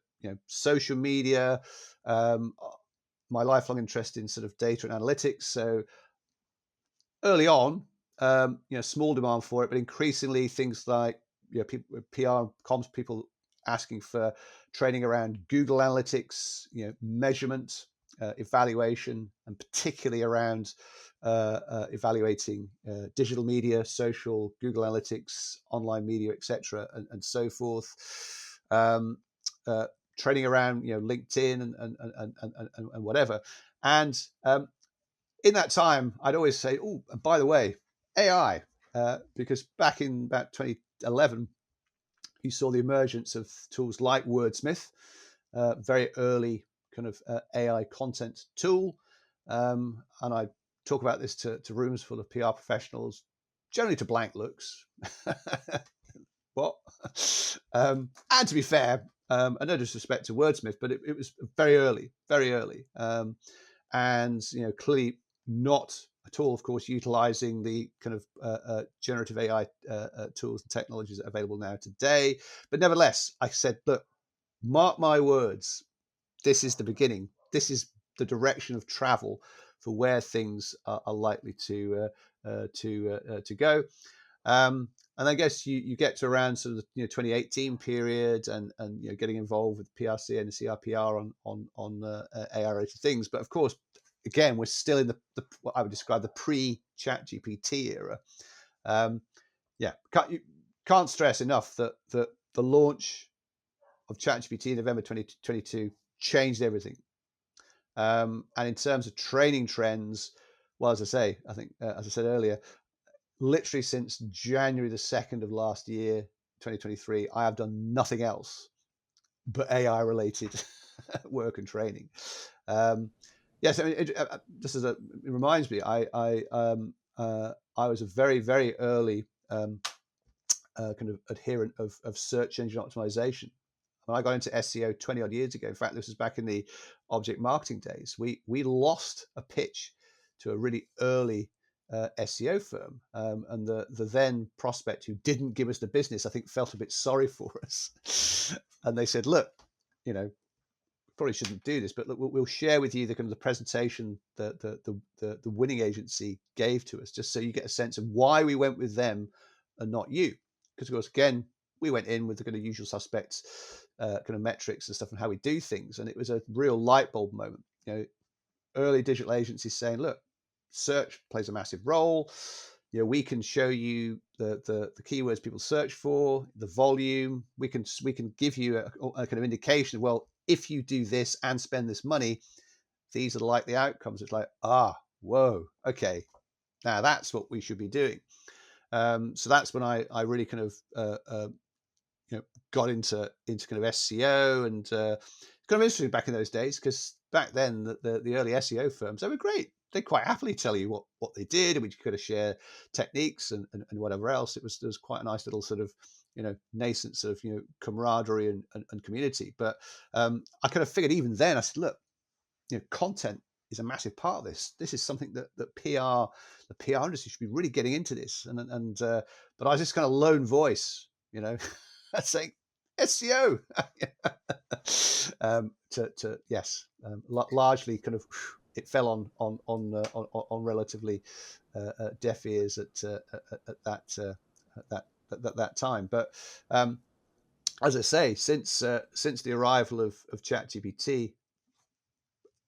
social media, my lifelong interest in sort of data and analytics. So early on, small demand for it, but increasingly things like people, PR, comms people asking for training around Google Analytics, measurement, evaluation, and particularly around evaluating digital media, social, Google Analytics, online media, etc., and so forth. Training around LinkedIn and whatever. And in that time, I'd always say, "Oh, and by the way, AI," because back in about 2011, you saw the emergence of tools like Wordsmith, very early kind of AI content tool. And I talk about this to rooms full of PR professionals, generally to blank looks. What? And to be fair, and no disrespect to Wordsmith, but it was very early, and clearly not at all, of course, utilizing the kind of generative AI tools and technologies that are available now today. But nevertheless, I said, look, mark my words, this is the beginning. This is the direction of travel for where things are likely to go. And I guess you get to around sort of the 2018 period, and getting involved with PRC and the CRPR on AI related things. But of course, again, we're still in the what I would describe the pre-ChatGPT era. Can't stress enough that the launch of ChatGPT in November 2022 changed everything. And in terms of training trends, well, as I say, I think as I said earlier, literally since January the 2nd of last year, 2023, I have done nothing else but AI related work and training. Yes, I mean, it reminds me, I was a very, very early kind of adherent of search engine optimization. When I got into SEO 20 odd years ago, in fact, this was back in the object marketing days, we lost a pitch to a really early SEO firm, and the then prospect, who didn't give us the business, I think felt a bit sorry for us, and they said, look, probably shouldn't do this, but look, we'll share with you the kind of the presentation that the winning agency gave to us, just so you get a sense of why we went with them and not you. Because of course, again, we went in with the kind of usual suspects kind of metrics and stuff and how we do things, and it was a real light bulb moment. Early digital agencies saying, look, search plays a massive role. We can show you the keywords people search for, the volume. We can give you a kind of indication of, well, if you do this and spend this money, these are the likely outcomes. It's like, whoa, okay, now that's what we should be doing. So that's when I really kind of got into kind of SEO, and kind of interesting back in those days, because back then the early SEO firms, they were great. They quite happily tell you what they did, and we could share techniques and whatever else. There was quite a nice little sort of nascent sort of camaraderie and community. But I kind of figured even then, I said, look, content is a massive part of this. This is something that the PR industry should be really getting into this. And but I was just kind of lone voice, saying SEO. Largely kind of it fell on relatively deaf ears at that time. But as I say, since the arrival of ChatGPT,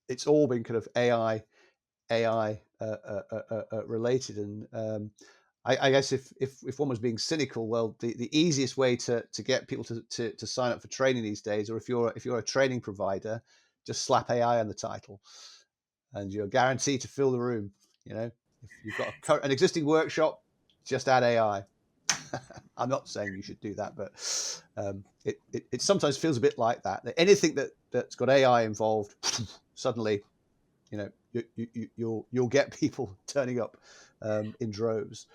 it's all been kind of AI related. And I guess if one was being cynical, well, the easiest way to get people to sign up for training these days, or if you're a training provider, just slap AI on the title, and you're guaranteed to fill the room. If you've got an existing workshop, just add AI. I'm not saying you should do that, but it sometimes feels a bit like that. Anything that's got AI involved, suddenly, you'll get people turning up in droves.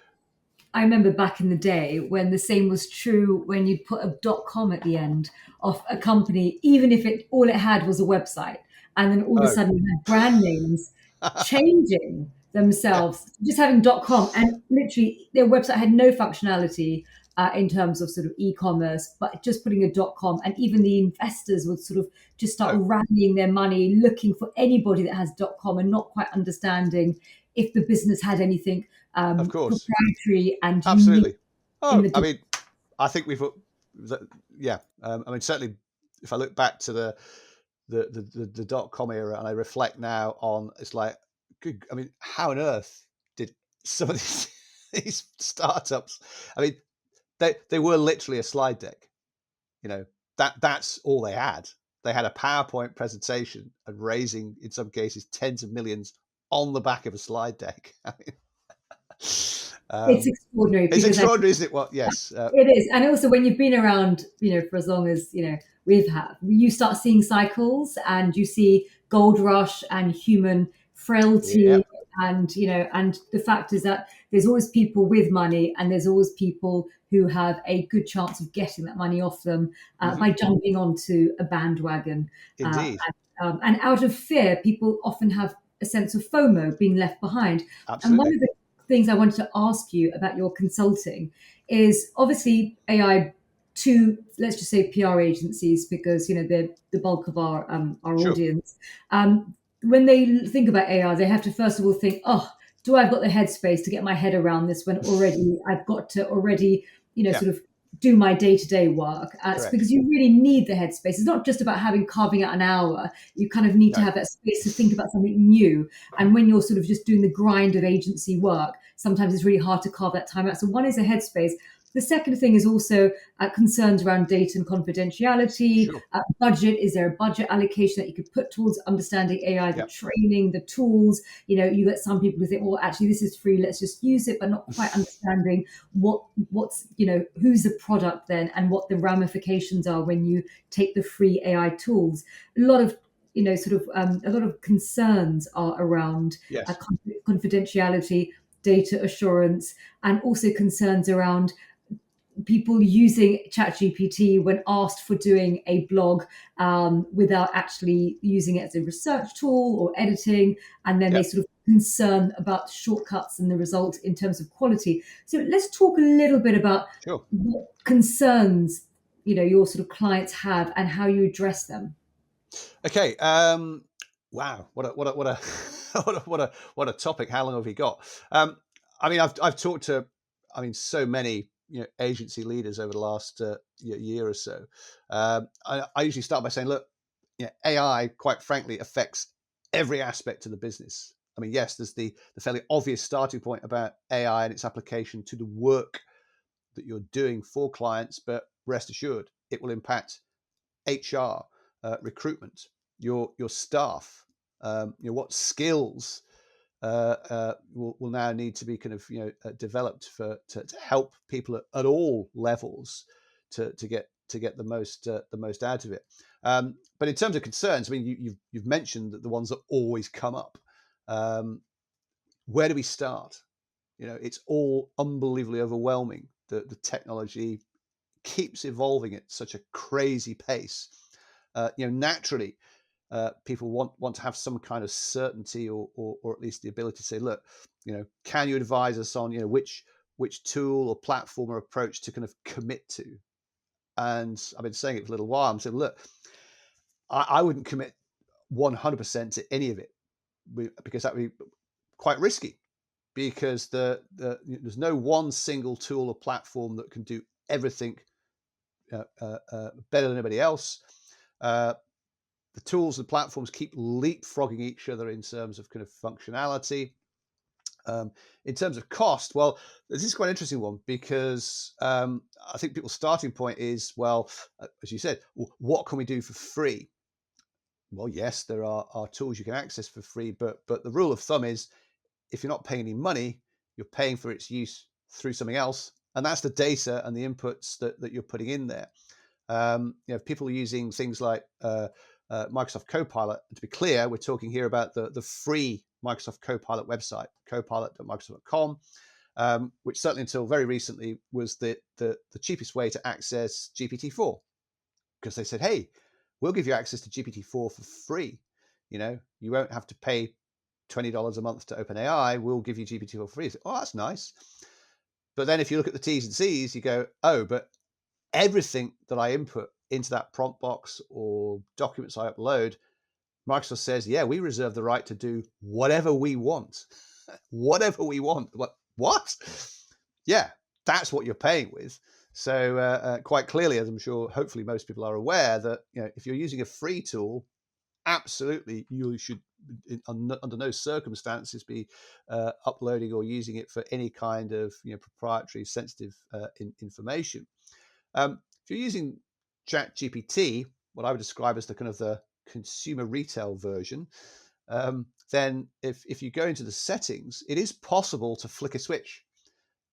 I remember back in the day when the same was true when you'd put a .com at the end of a company, even if all it had was a website, and then all of a sudden you had brand names changing themselves, just having .com, and literally their website had no functionality in terms of sort of e-commerce, but just putting a .com, and even the investors would sort of just start rallying their money, looking for anybody that has .com and not quite understanding if the business had anything of course proprietary and absolutely. I mean, I think we've I mean, certainly if I look back to the .com era and I reflect now on, it's like, good, I mean, how on earth did some of these startups, I mean, they were literally a slide deck. That's all they had. They had a PowerPoint presentation and raising, in some cases, tens of millions on the back of a slide deck. I mean, it's extraordinary. It's extraordinary, isn't it? Well, yes, it is. And also, when you've been around, for as long as you start seeing cycles, and you see gold rush and human frailty, and and the fact is that there's always people with money, and there's always people who have a good chance of getting that money off them Hmm. by jumping onto a bandwagon. Uh, Indeed. and out of fear, people often have a sense of FOMO, being left behind. And one Absolutely. of the things I wanted to ask you about your consulting is obviously AI to, let's just say, PR agencies, because they're the bulk of our Sure. audience. When they think about AI, they have to first of all think, oh, do I've got the headspace to get my head around this when already I've got to already Yeah. sort of do my day-to-day work. It's Correct. because you really need the headspace. It's not just about carving out an hour. You kind of need to No. have that space to think about something new. And when you're sort of just doing the grind of agency work, sometimes it's really hard to carve that time out. So one is a headspace. The second thing is also concerns around data and confidentiality. Sure. Budget. Is there a budget allocation that you could put towards understanding AI, the Yeah. training, the tools? You get some people who think, well, actually, this is free. Let's just use it, but not quite understanding what's who's the product then, and what the ramifications are when you take the free AI tools. A lot of a lot of concerns are around Yes. confidentiality, data assurance, and also concerns around people using ChatGPT when asked for doing a blog without actually using it as a research tool or editing, and then Yeah. they sort of concern about shortcuts and the result in terms of quality. So let's talk a little bit about Sure. what concerns your sort of clients have and how you address them. Okay. Wow. What a what a topic. How long have we got? I mean, I've talked to, I mean, so many agency leaders over the last year or so. I usually start by saying, look, AI, quite frankly, affects every aspect of the business. I mean, yes, there's the fairly obvious starting point about AI and its application to the work that you're doing for clients, but rest assured, it will impact HR, recruitment, your staff, what skills will now need to be kind of developed to help people at all levels to get the most out of it. But in terms of concerns, I mean, you've mentioned that the ones that always come up. Where do we start? It's all unbelievably overwhelming. The technology keeps evolving at such a crazy pace. Naturally, people want to have some kind of certainty or at least the ability to say, look, can you advise us on which tool or platform or approach to kind of commit to? And I've been saying it for a little while. I'm saying, look, I wouldn't commit 100% to any of it because that would be quite risky. Because there's no one single tool or platform that can do everything better than anybody else. The tools and platforms keep leapfrogging each other in terms of kind of functionality. In terms of cost, well, this is quite an interesting one because I think people's starting point is, well, as you said, what can we do for free? Well, yes, there are tools you can access for free, but the rule of thumb is if you're not paying any money, you're paying for its use through something else, and that's the data and the inputs that you're putting in there. If people are using things like Microsoft Copilot, and to be clear, we're talking here about the free Microsoft Copilot website, copilot.microsoft.com, which certainly until very recently was the cheapest way to access GPT-4, because they said, hey, we'll give you access to GPT-4 for free. You won't have to pay $20 a month to OpenAI. We'll give you GPT-4 for free. Oh, that's nice. But then if you look at the T's and C's, you go, oh, but everything that I input into that prompt box or documents I upload, Microsoft says, yeah, we reserve the right to do whatever we want. Whatever we want. What? Yeah, that's what you're paying with. So quite clearly, as I'm sure hopefully most people are aware, that if you're using a free tool, absolutely you should under no circumstances be uploading or using it for any kind of proprietary sensitive information. If you're using ChatGPT, what I would describe as the kind of the consumer retail version, then if you go into the settings, it is possible to flick a switch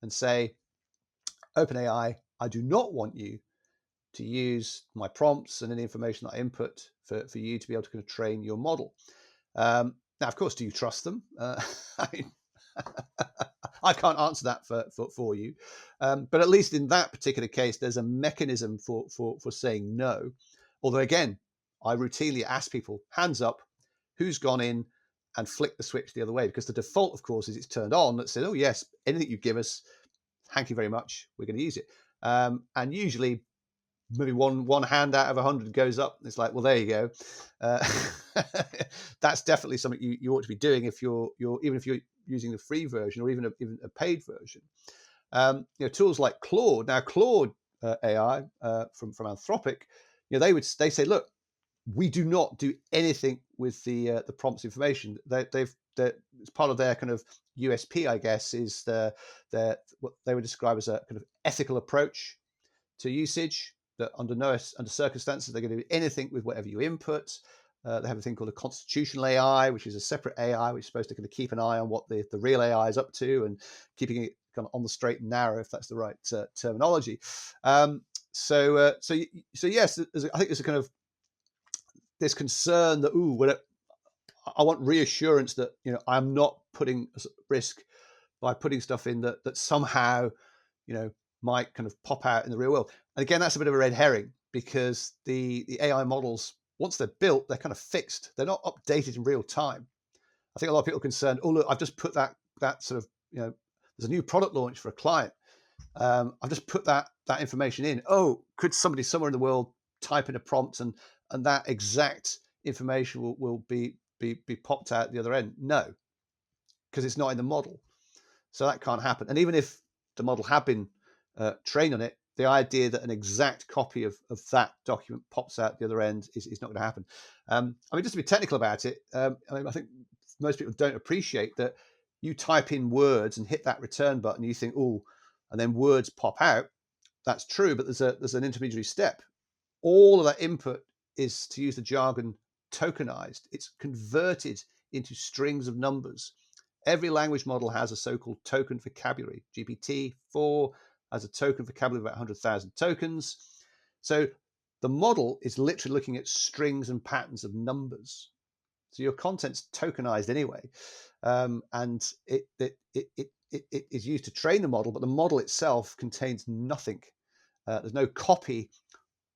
and say, OpenAI, I do not want you to use my prompts and any information that I input for you to be able to kind of train your model. Now, of course, do you trust them? I mean, I can't answer that for you. But at least in that particular case, there's a mechanism for saying no. Although again, I routinely ask people, hands up, who's gone in and flicked the switch the other way? Because the default, of course, is it's turned on that says, oh yes, anything you give us, thank you very much, we're going to use it. And usually maybe one hand out of 100 goes up. It's like, well, there you go. That's definitely something you ought to be doing if you're even if you're using the free version or even a paid version. Tools like Claude. Now, Claude AI from Anthropic, they say, look, we do not do anything with the prompts information. It's part of their kind of USP, I guess, is what they would describe as a kind of ethical approach to usage. That under circumstances they're going to do anything with whatever you input. They have a thing called a constitutional AI, which is a separate AI, which is supposed to kind of keep an eye on what the real AI is up to and keeping it kind of on the straight and narrow, if that's the right terminology. So yes, I think there's a kind of this concern that I want reassurance that I'm not putting risk by putting stuff in that somehow might kind of pop out in the real world. And again, that's a bit of a red herring, because the AI models, once they're built, they're kind of fixed. They're not updated in real time. I think a lot of people are concerned, oh, look, I've just put that sort of, there's a new product launch for a client. I've just put that information in. Oh, could somebody somewhere in the world type in a prompt and that exact information will be popped out the other end? No, because it's not in the model. So that can't happen. And even if the model had been trained on it, the idea that an exact copy of that document pops out the other end is not going to happen. I mean, just to be technical about it, I think most people don't appreciate that you type in words and hit that return button, you think, oh, and then words pop out. That's true, but there's an intermediary step. All of that input is, to use the jargon, tokenized. It's converted into strings of numbers. Every language model has a so-called token vocabulary. GPT-4 has a token vocabulary of about 100,000 tokens. So the model is literally looking at strings and patterns of numbers. So your content's tokenized anyway, and it is used to train the model, but the model itself contains nothing. There's no copy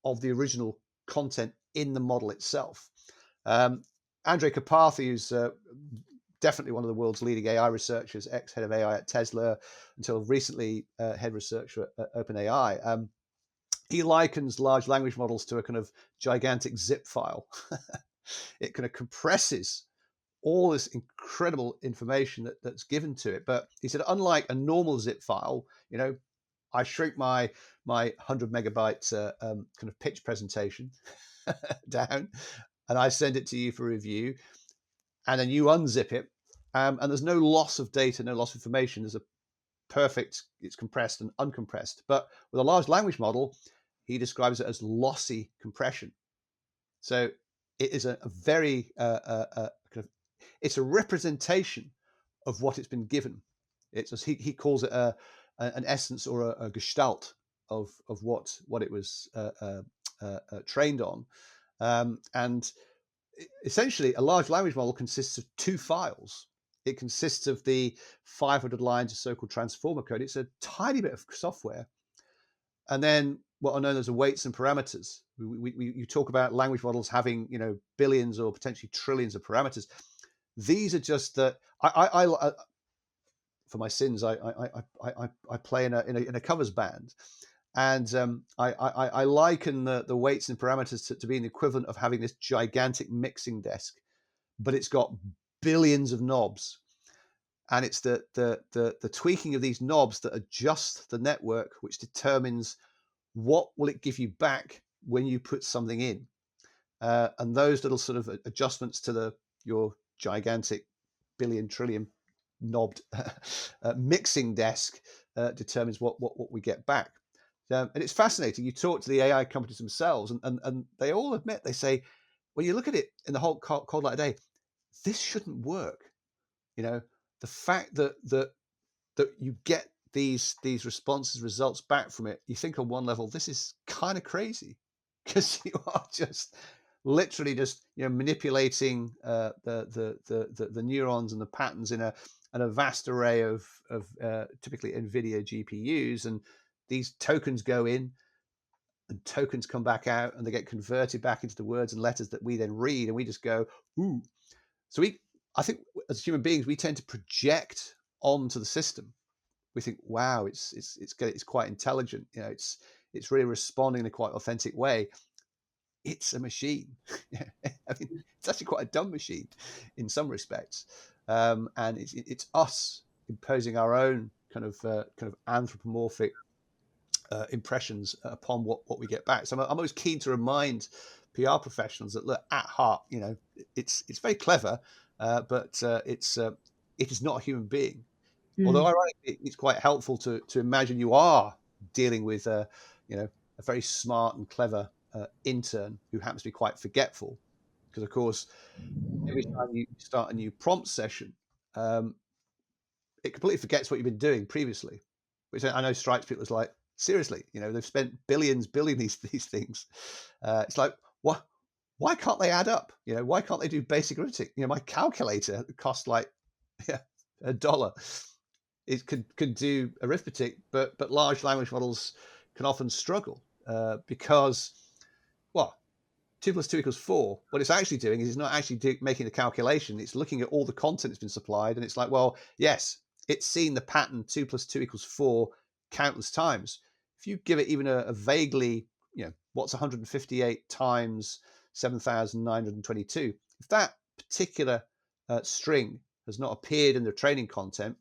of the original content in the model itself. Andrej Karpathy, who's definitely one of the world's leading AI researchers, ex-head of AI at Tesla, until recently head researcher at OpenAI. He likens large language models to a kind of gigantic zip file. It kind of compresses all this incredible information that's given to it. But he said, unlike a normal zip file, I shrink my 100 megabyte kind of pitch presentation down, and I send it to you for review, and then you unzip it, and there's no loss of data, no loss of information. There's a perfect, it's compressed and uncompressed. But with a large language model, he describes it as lossy compression. So it is a very kind of, it's a representation of what it's been given. It's as he calls it an essence or a gestalt of what it was trained on, and essentially a large language model consists of two files. It consists of the 500 lines of so-called transformer code. It's a tiny bit of software, and then what are known as the weights and parameters. You talk about language models having billions or potentially trillions of parameters. These are just that I for my sins, I play in a covers band, and I liken the weights and parameters to being the equivalent of having this gigantic mixing desk, but it's got billions of knobs, and it's the tweaking of these knobs that adjust the network, which determines what will it give you back when you put something in, and those little sort of adjustments to your gigantic billion trillion knobbed mixing desk determines what we get back. And it's fascinating. You talk to the AI companies themselves, and they all admit, they say, when you look at it in the whole cold light of day, this shouldn't work. The fact that you get these responses, results back from it, you think on one level, this is kind of crazy, because you are just literally just manipulating the neurons and the patterns in a and a vast array of typically NVIDIA GPUs, and these tokens go in and tokens come back out, and they get converted back into the words and letters that we then read, and we just go, ooh. So I think as human beings, we tend to project onto the system. We think, wow, it's quite intelligent. It's really responding in a quite authentic way. It's a machine. I mean, it's actually quite a dumb machine in some respects, and it's us imposing our own kind of anthropomorphic impressions upon what we get back. So I'm always keen to remind PR professionals that, look, at heart, it's very clever, but it is not a human being. Although ironically, it's quite helpful to imagine you are dealing with a very smart and clever intern who happens to be quite forgetful, because of course every time you start a new prompt session, it completely forgets what you've been doing previously, which I know strikes people as like, seriously, they've spent billions building these things. It's like, what? Why can't they add up? Why can't they do basic arithmetic? My calculator costs like $1. It could do arithmetic, but large language models can often struggle because, well, 2 + 2 = 4. What it's actually doing is it's not actually making the calculation. It's looking at all the content that's been supplied, and it's like, well, yes, it's seen the pattern 2 + 2 = 4 countless times. If you give it even a vaguely, what's 158 times 7,922, if that particular string has not appeared in the training content,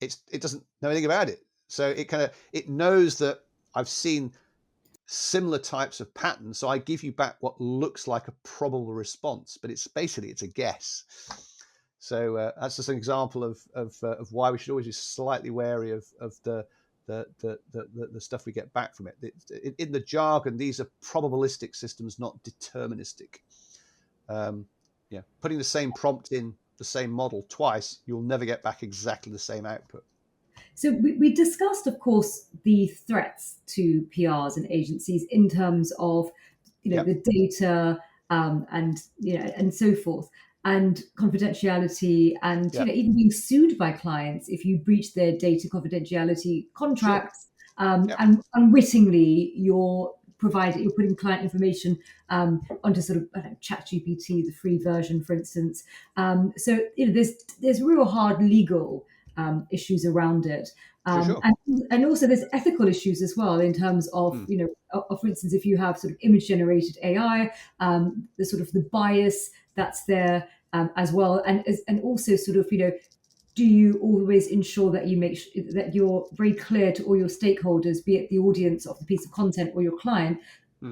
it doesn't know anything about it. So it knows that I've seen similar types of patterns, so I give you back what looks like a probable response, but it's a guess. So that's just an example of why we should always be slightly wary of the stuff we get back from it. In the jargon, these are probabilistic systems, not deterministic. Putting the same prompt in the same model twice, you'll never get back exactly the same output. So we discussed, of course, the threats to PRs and agencies in terms of, the data and so forth, and confidentiality, and even being sued by clients if you breach their data confidentiality contracts, and unwittingly you're putting client information onto sort of ChatGPT, the free version, for instance. So there's real hard legal issues around it. Sure. And also there's ethical issues as well in terms of, for instance, if you have sort of image generated AI, the sort of the bias that's there as well. And also sort of, do you always ensure that you that you're very clear to all your stakeholders, be it the audience of the piece of content or your client,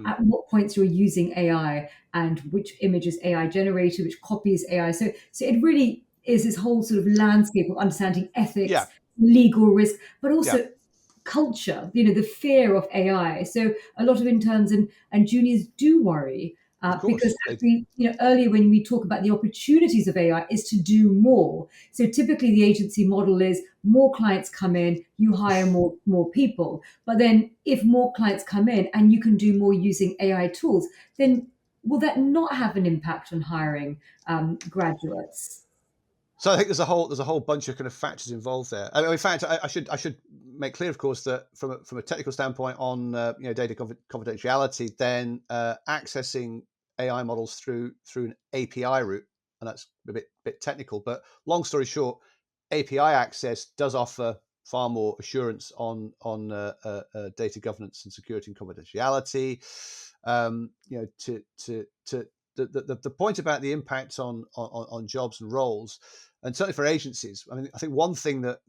at what points you're using AI and which image is AI generated, which copy is AI. So it really is this whole sort of landscape of understanding ethics, legal risk, but also culture, the fear of AI. So a lot of interns and juniors do worry because actually, earlier when we talk about the opportunities of AI is to do more. So typically the agency model is more clients come in, you hire more people. But then if more clients come in and you can do more using AI tools, then will that not have an impact on hiring graduates? So I think there's a whole bunch of kind of factors involved there. I mean, in fact, I should make clear, of course, that from a technical standpoint on data confidentiality, then accessing AI models through an API route, and that's a bit technical, but long story short, API access does offer far more assurance on data governance and security and confidentiality. The point about the impact on jobs and roles, and certainly for agencies. I mean, I think one thing that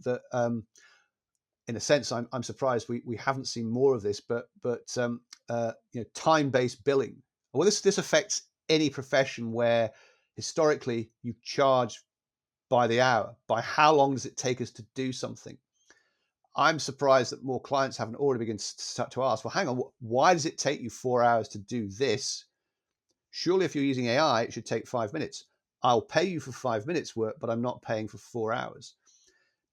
in a sense, I'm surprised we haven't seen more of this, but time-based billing. Well, this affects any profession where historically you charge by the hour, by how long does it take us to do something. I'm surprised that more clients haven't already begun to ask, well, hang on, why does it take you 4 hours to do this? Surely if you're using AI, it should take 5 minutes. I'll pay you for 5 minutes work, but I'm not paying for 4 hours.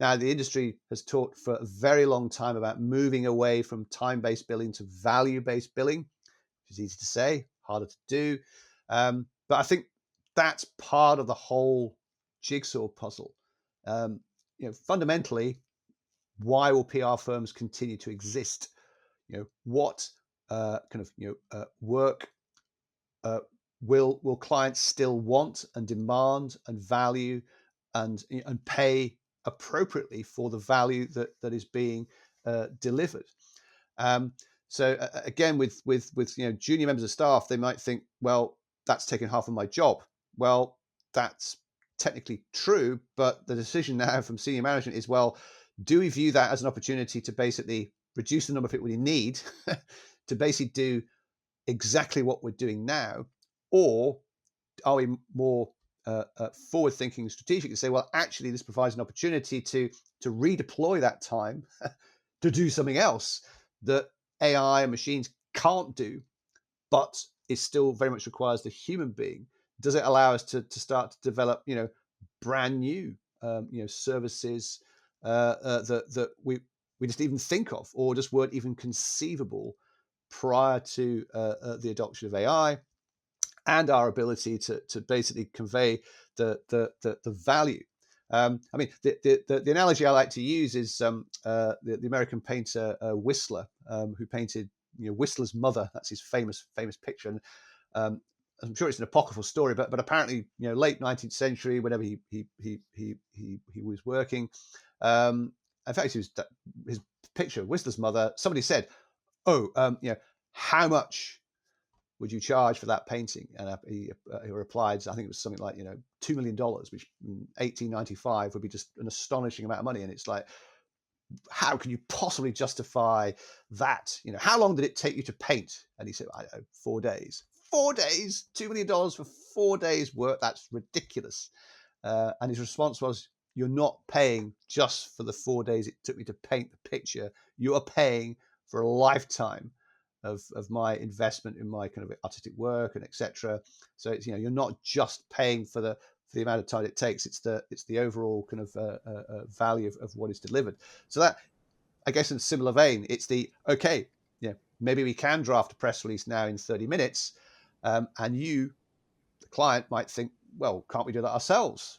Now, the industry has talked for a very long time about moving away from time-based billing to value-based billing, which is easy to say, harder to do. But I think that's part of the whole jigsaw puzzle. Fundamentally, why will PR firms continue to exist? What work will clients still want and demand and value and pay appropriately for the value that is being delivered? So again, with junior members of staff, they might think, well, that's taking half of my job. Well, that's technically true, but the decision now from senior management is, well, do we view that as an opportunity to basically reduce the number of people we need to basically do exactly what we're doing now, or are we more forward-thinking, strategic, and say, well, actually, this provides an opportunity to redeploy that time to do something else that AI and machines can't do, but it still very much requires the human being? Does it allow us to start to develop, brand new, services that we just even think of, or just weren't even conceivable prior to the adoption of AI and our ability to basically convey the value? The analogy I like to use is the American painter Whistler, who painted Whistler's mother. That's his famous picture. And I'm sure it's an apocryphal story, but apparently, late 19th century, whenever he was working, in fact, his picture, Whistler's mother, somebody said, "Oh, how much would you charge for that painting?" And he replied, I think it was something like, $2 million, which in 1895 would be just an astonishing amount of money. And it's like, how can you possibly justify that? How long did it take you to paint? And he said, I don't know, 4 days. 4 days, $2 million for 4 days work. That's ridiculous. And his response was, you're not paying just for the 4 days it took me to paint the picture. You are paying for a lifetime of my investment in my kind of artistic work and etc. So it's, you're not just paying for the amount of time it takes. It's the overall kind of value of what is delivered. So that, I guess, in a similar vein, it's okay, maybe we can draft a press release now in 30 minutes, and you, the client, might think, well, can't we do that ourselves?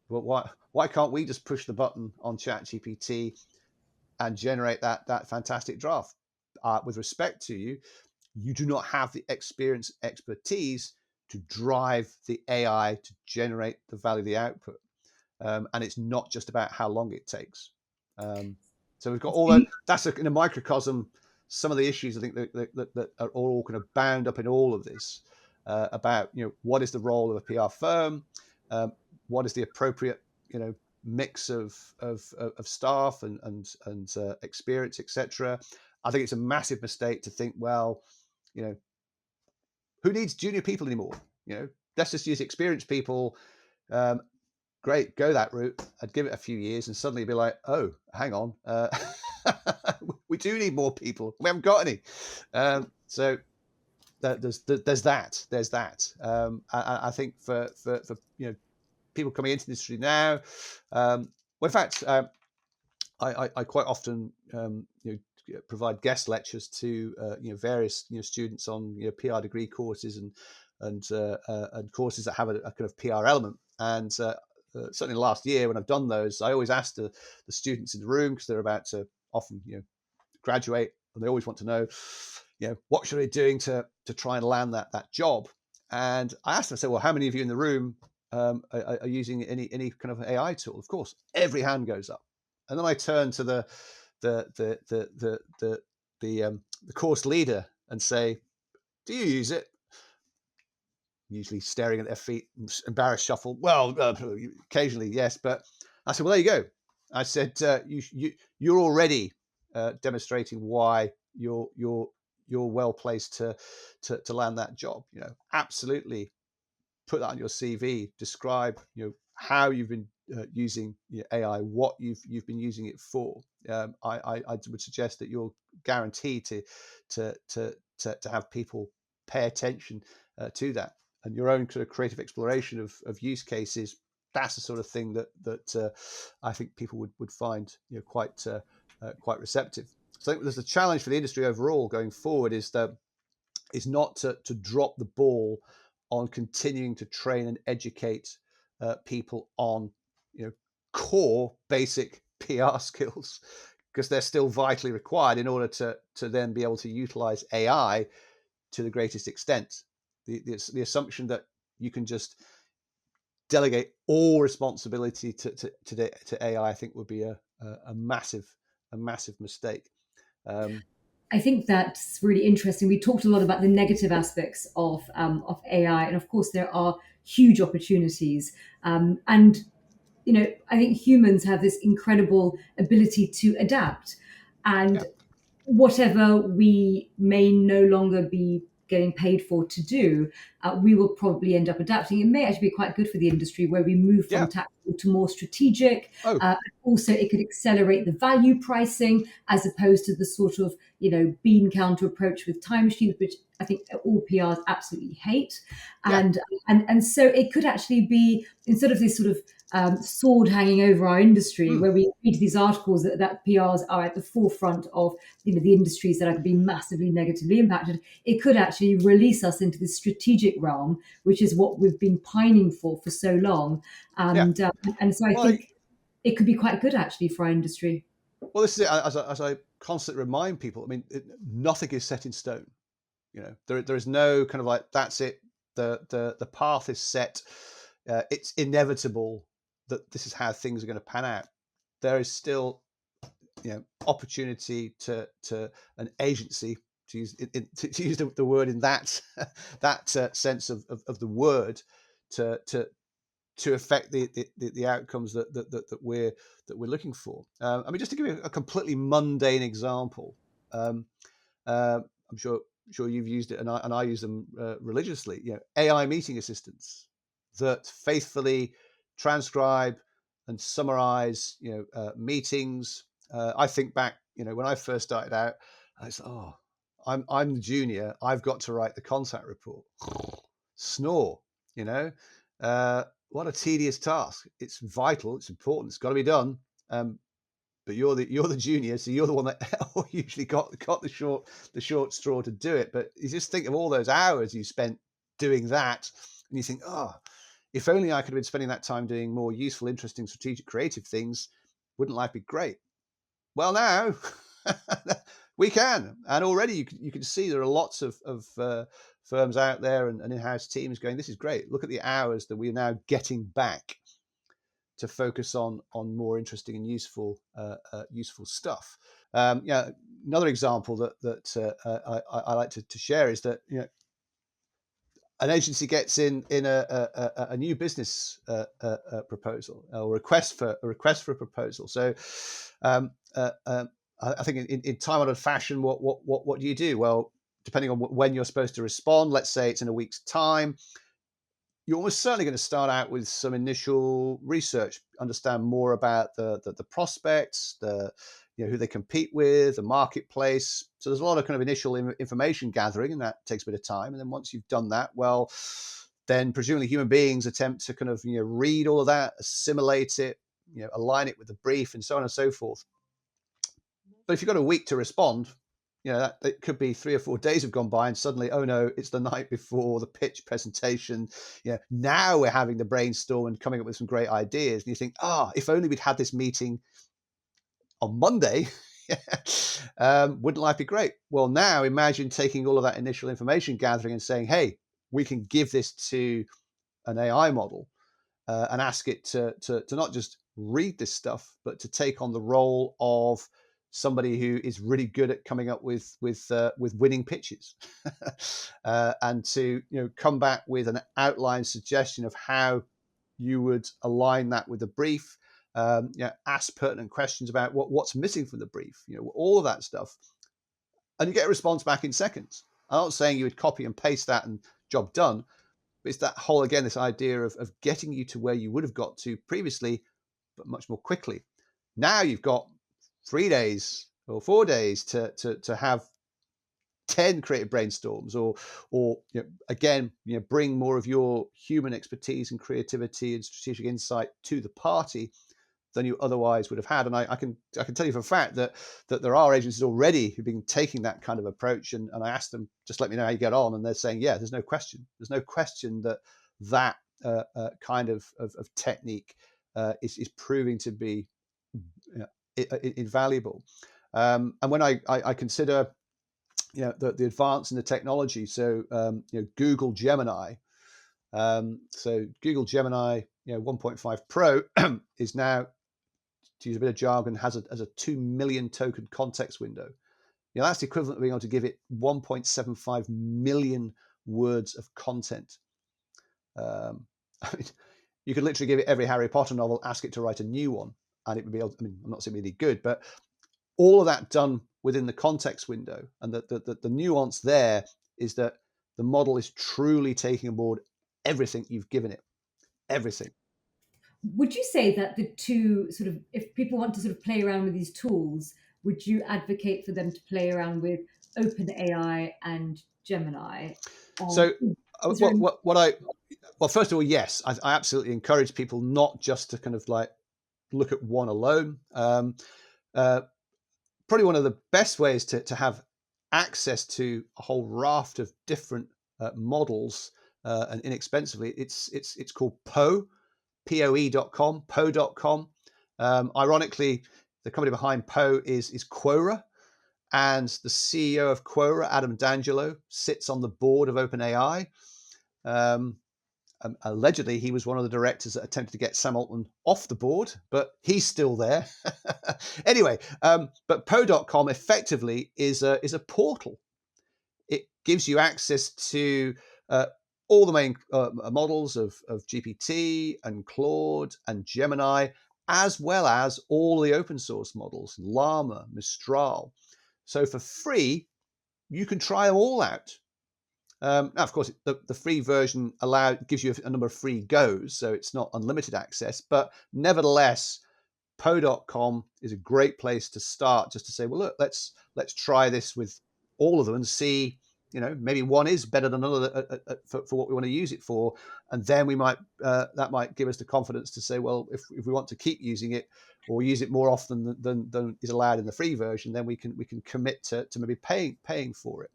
Well, why can't we just push the button on ChatGPT and generate that fantastic draft? With respect to you, you do not have the expertise to drive the AI to generate the value of the output. And it's not just about how long it takes. So we've got all that. That's in a microcosm, some of the issues I think that are all kind of bound up in all of this, about, what is the role of a PR firm? What is the appropriate, mix of staff and experience, etc. I think it's a massive mistake to think, well, who needs junior people anymore? Let's just use experienced people. Great, go that route. I'd give it a few years and suddenly be like, oh, hang on, we do need more people. We haven't got any. So there's that. I think for people coming into the industry now, well, in fact, I quite often provide guest lectures to various students on PR degree courses and courses that have a kind of PR element. And certainly last year when I've done those, I always ask the students in the room, because they're about to often graduate, and they always want to know what should I be doing to try and land that job. And I asked them, I said, well, how many of you in the room are using any kind of AI tool? Of course, every hand goes up. And then I turn to the course leader and say, do you use it? Usually staring at their feet, embarrassed shuffle. Well, occasionally, yes. But I said, well, there you go. I said, you're already demonstrating why you're well placed to land that job. Absolutely put that on your CV. Describe how you've been using AI, what you've been using it for. I would suggest that you're guaranteed to have people pay attention to that, and your own sort of creative exploration of use cases. That's the sort of thing that I think people would find quite receptive. So I think there's a challenge for the industry overall going forward is not to drop the ball on continuing to train and educate people on, core basic PR skills, because they're still vitally required in order to then be able to utilize AI to the greatest extent. The assumption that you can just delegate all responsibility to AI, I think, would be a massive mistake. I think that's really interesting. We talked a lot about the negative aspects of AI, and of course, there are huge opportunities. And I think humans have this incredible ability to adapt, Yeah, and whatever we may no longer be getting paid for to do, we will probably end up adapting. It may actually be quite good for the industry where we move from yeah. tactical to more strategic. Oh, Also, it could accelerate the value pricing as opposed to the sort of bean counter approach with timesheets, which I think all PRs absolutely hate. yeah. And so it could actually be, instead of this sort of sword hanging over our industry, Mm, where we read these articles that PRs are at the forefront of the industries that have been massively negatively impacted, it could actually release us into this strategic realm, which is what we've been pining for so long. yeah. And so I Well, think it could be quite good actually for our industry. this is it. As I constantly remind people, I mean, nothing is set in stone. There is no kind of like, that's it. The path is set. It's inevitable that this is how things are going to pan out. There is still, opportunity to an agency, to use to use the word in that that sense of the word, to affect the outcomes that we're looking for. I mean, just to give you a completely mundane example, I'm sure you've used it, and I use them religiously. AI meeting assistants that faithfully transcribe and summarize meetings. I think back, when I first started out, I said, "Oh, I'm the junior. I've got to write the contact report." Snore, you know. What a tedious task. It's vital. It's important. It's got to be done. But you're the junior, so you're the one that usually got the short straw to do it. But you just think of all those hours you spent doing that, and you think, oh, if only I could have been spending that time doing more useful, interesting, strategic, creative things. Wouldn't life be great? Well, now we can, and already you can see there are lots of firms out there and in-house teams going, this is great. Look at the hours that we're now getting back to focus on more interesting and useful stuff. Another example that I like to share is that an agency gets in a new business proposal, or request for a proposal. So I think in time-honored fashion, what do you do? Well, depending on when you're supposed to respond, let's say it's in a week's time, you're almost certainly going to start out with some initial research, understand more about the prospects, who they compete with, the marketplace. So there's a lot of kind of initial information gathering, and that takes a bit of time. And then once you've done that, well, then presumably human beings attempt to kind of read all of that, assimilate it, align it with the brief, and so on and so forth. But if you've got a week to respond, that it could be 3 or 4 days have gone by, and suddenly, oh no, it's the night before the pitch presentation. Now we're having the brainstorm and coming up with some great ideas. And you think, if only we'd had this meeting on Monday, wouldn't life be great? Well, now imagine taking all of that initial information gathering and saying, hey, we can give this to an AI model and ask it to not just read this stuff, but to take on the role of somebody who is really good at coming up with winning pitches, and to come back with an outline suggestion of how you would align that with the brief. Ask pertinent questions about what's missing from the brief. All of that stuff, and you get a response back in seconds. I'm not saying you would copy and paste that and job done, but it's that whole, again, this idea of getting you to where you would have got to previously, but much more quickly. Now you've got 3 days or 4 days to have 10 creative brainstorms, or again, bring more of your human expertise and creativity and strategic insight to the party than you otherwise would have had. And I can tell you for a fact that there are agencies already who've been taking that kind of approach. And I asked them, just let me know how you get on. And they're saying, yeah, there's no question that kind of technique is proving to be invaluable. And when I consider the advance in the technology, so Google Gemini, so Google Gemini 1.5 Pro is now, to use a bit of jargon, has a 2 million token context window. That's the equivalent of being able to give it 1.75 million words of content. I mean, you could literally give it every Harry Potter novel, ask it to write a new one, and it would be able to, I'm not saying really good, but all of that done within the context window. And the nuance there is that the model is truly taking on board everything you've given it, everything. Would you say that the two sort of, if people want to sort of play around with these tools, would you advocate for them to play around with OpenAI and Gemini? So Is there well, first of all, yes, I absolutely encourage people not just to kind of like look at one alone. Probably one of the best ways to have access to a whole raft of different models and inexpensively, it's called poe.com, poe.com. Ironically, the company behind Poe is Quora, and the CEO of Quora, Adam D'Angelo, sits on the board of OpenAI. Allegedly, he was one of the directors that attempted to get Sam Altman off the board, but he's still there. Anyway, but Poe.com effectively is a portal. It gives you access to all the main models of GPT and Claude and Gemini, as well as all the open source models, Llama, Mistral. So for free, you can try them all out. Now, of course, the free version gives you a number of free goes, so it's not unlimited access. But nevertheless, Poe.com is a great place to start, just to say, well, look, let's try this with all of them and see, maybe one is better than another for what we want to use it for, and then we might that might give us the confidence to say, well, if we want to keep using it or use it more often than is allowed in the free version, then we can commit to maybe paying for it.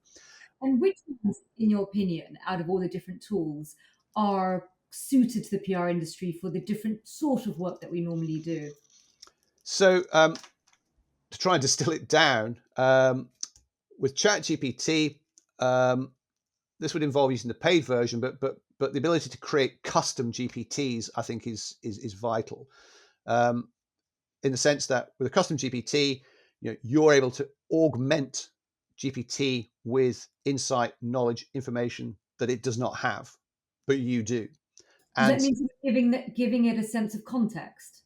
And which ones, in your opinion, out of all the different tools, are suited to the PR industry for the different sort of work that we normally do? So to try and distill it down, with ChatGPT, this would involve using the paid version, but the ability to create custom GPTs, I think, is vital. In the sense that with a custom GPT, you're able to augment GPT with insight, knowledge, information that it does not have, but you do. Does that And mean giving it a sense of context?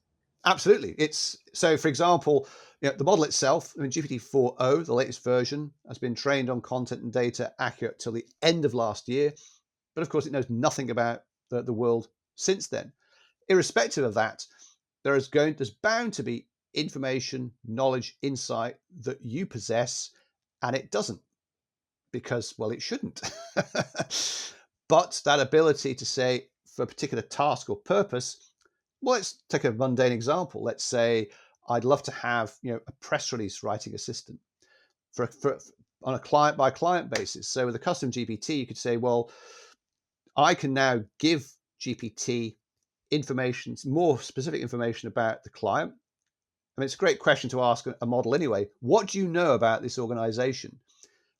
absolutely. It's so, for example, the model itself, GPT-4o, the latest version, has been trained on content and data accurate till the end of last year. But of course, it knows nothing about the world since then. Irrespective of that, there's bound to be information, knowledge, insight that you possess, and it doesn't, because, well, it shouldn't. But that ability to say, for a particular task or purpose, well, let's take a mundane example. Let's say I'd love to have a press release writing assistant for on a client by client basis. So with a custom GPT, you could say, well, I can now give GPT information, more specific information about the client. I mean, it's a great question to ask a model anyway. What do you know about this organization?